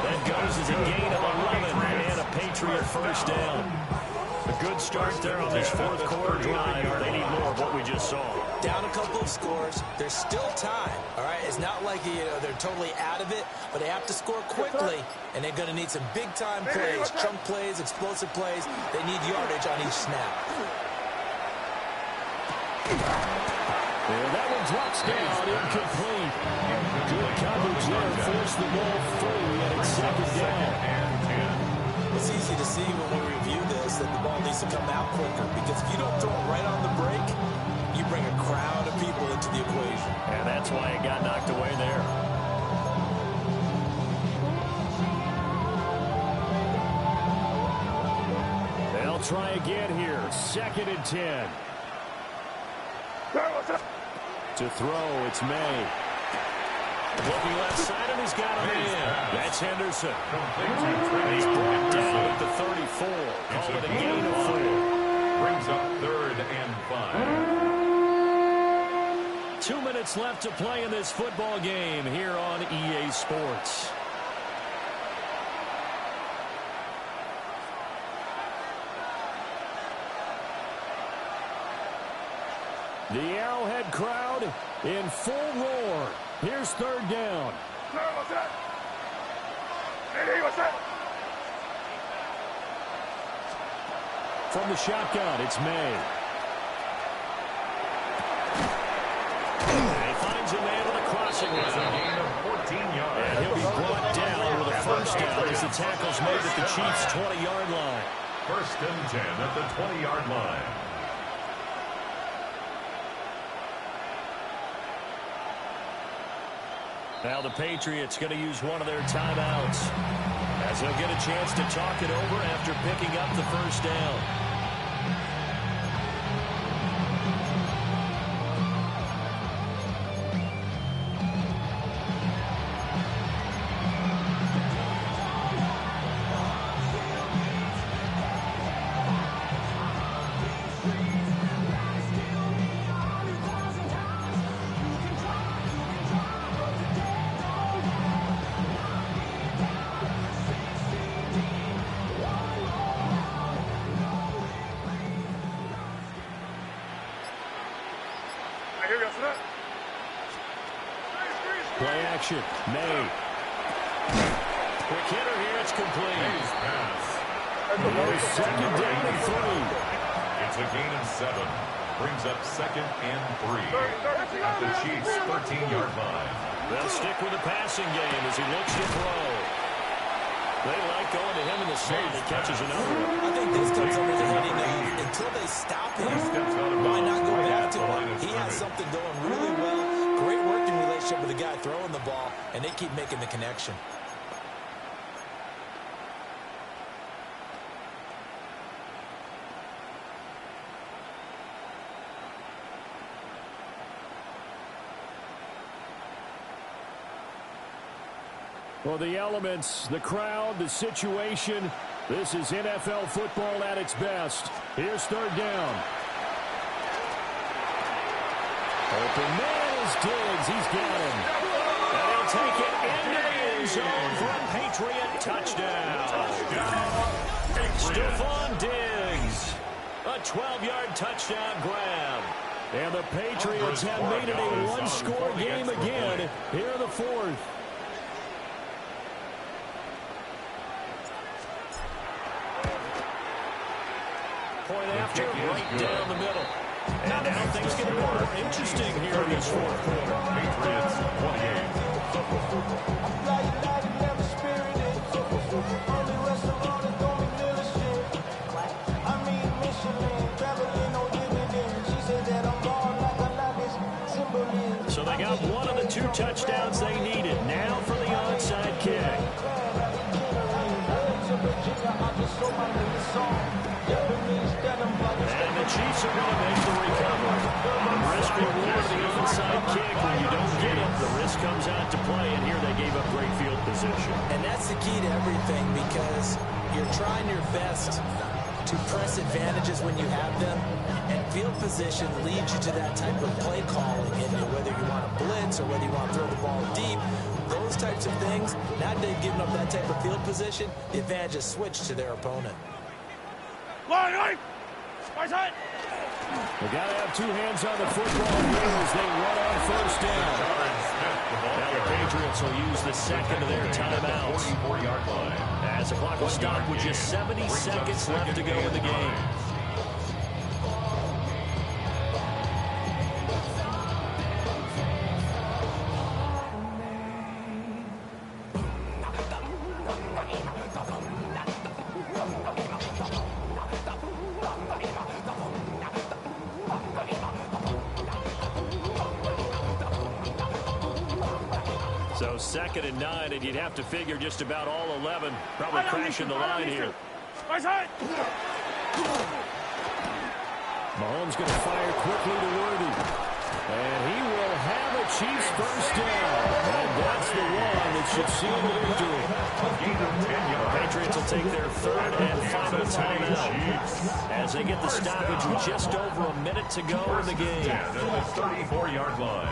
That goes as a gain of 11 and a Patriot 1st down. A good start there on this 4th quarter drive. They need more of what we just saw. Down a couple of scores. There's still time, all right? It's not like they're totally out of it, but they have to score quickly, and they're going to need some big-time plays, chunk plays, explosive plays. They need yardage on each snap. And that one drops down, incomplete. Good coverage there, forced the ball free, and it's 2nd down. It's easy to see when we review this that the ball needs to come out quicker, because if you don't throw it right on the break, you bring a crowd of people into the equation. And that's why it got knocked away there. They'll try again here. 2nd and 10. To throw, it's May. Looking left side, and he's got him in. That's Henderson. He's brought down at the 34. Call it a gain of 4. Brings up 3rd and 5. 2 minutes left to play in this football game here on EA Sports. The Arrowhead crowd in full roar. Here's 3rd down. From the shotgun, it's May. And he finds a man with a crossing route. A gain of 14 yards. And he'll be brought down with a 1st down as the tackle's made at the Chiefs' 20-yard line. 1st and 10 at the 20-yard line. Now the Patriots going to use one of their timeouts as they'll get a chance to talk it over after picking up the 1st down. Play action. May. Quick hitter here. It's complete. May's pass. 2nd down and 3. It's a gain of 7. Brings up 2nd and 3 at the Chiefs' 13-yard line. They'll stick with the passing game as he looks to throw. They like going to him in the slot. He catches another one. I think this comes under the heading of until they stop him, why not go back to him? He has something going really well. Great working relationship with the guy throwing the ball, and they keep making the connection. Well, the elements, the crowd, the situation, this is NFL football at its best. Here's 3rd down. Open man is Diggs. He's got him. And he'll take it into the end zone for a Patriot touchdown. Stephon Diggs. A 12-yard touchdown grab. And the Patriots have made it a one-score game again here in the 4th. Point after, right down the middle. And now things get a little more interesting here in this fourth quarter. Patriots 28. So they got one of the 2 touchdowns they needed. Now for the onside kick. And the Chiefs are going to make the recovery. The risk reward of the onside kick. When you don't get it, the risk comes out to play. And here they gave up great field position. And that's the key to everything, because you're trying your best to press advantages when you have them, and field position leads you to that type of play calling, and whether you want to blitz or whether you want to throw the ball deep, those types of things. Now they've given up that type of field position, the advantage is switched to their opponent. Line, right side. They got to have 2 hands on the football here as they run on first down. Now the Patriots will use the second of their timeouts. 44-yard line. As the clock will stop with just 70 seconds left to go in the game. So 2nd and 9, and you'd have to figure just about all 11 probably crashing the line here. Right side. Mahomes going to fire quickly to Worthy. And he will have a Chiefs first down. And that's the one that should seal the victory. Patriots will take their 3rd and final timeout as they get the stoppage with just over a minute to go in the game. At the 34-yard line.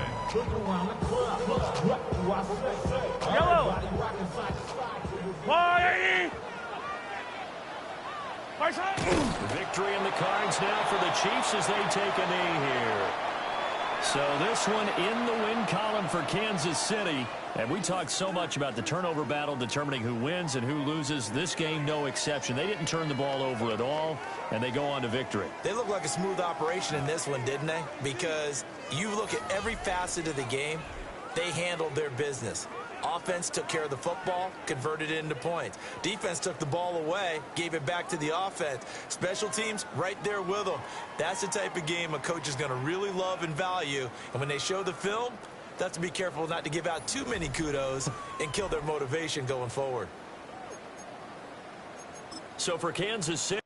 Yellow. 180. Right side. Victory in the cards now for the Chiefs as they take a knee here. So this one in the win column for Kansas City. And we talked so much about the turnover battle determining who wins and who loses. This game, no exception. They didn't turn the ball over at all, and they go on to victory. They look like a smooth operation in this one, didn't they? Because you look at every facet of the game, they handled their business. Offense took care of the football, converted it into points. Defense took the ball away, gave it back to the offense. Special teams, right there with them. That's the type of game a coach is going to really love and value. And when they show the film, they have to be careful not to give out too many kudos and kill their motivation going forward. So for Kansas City,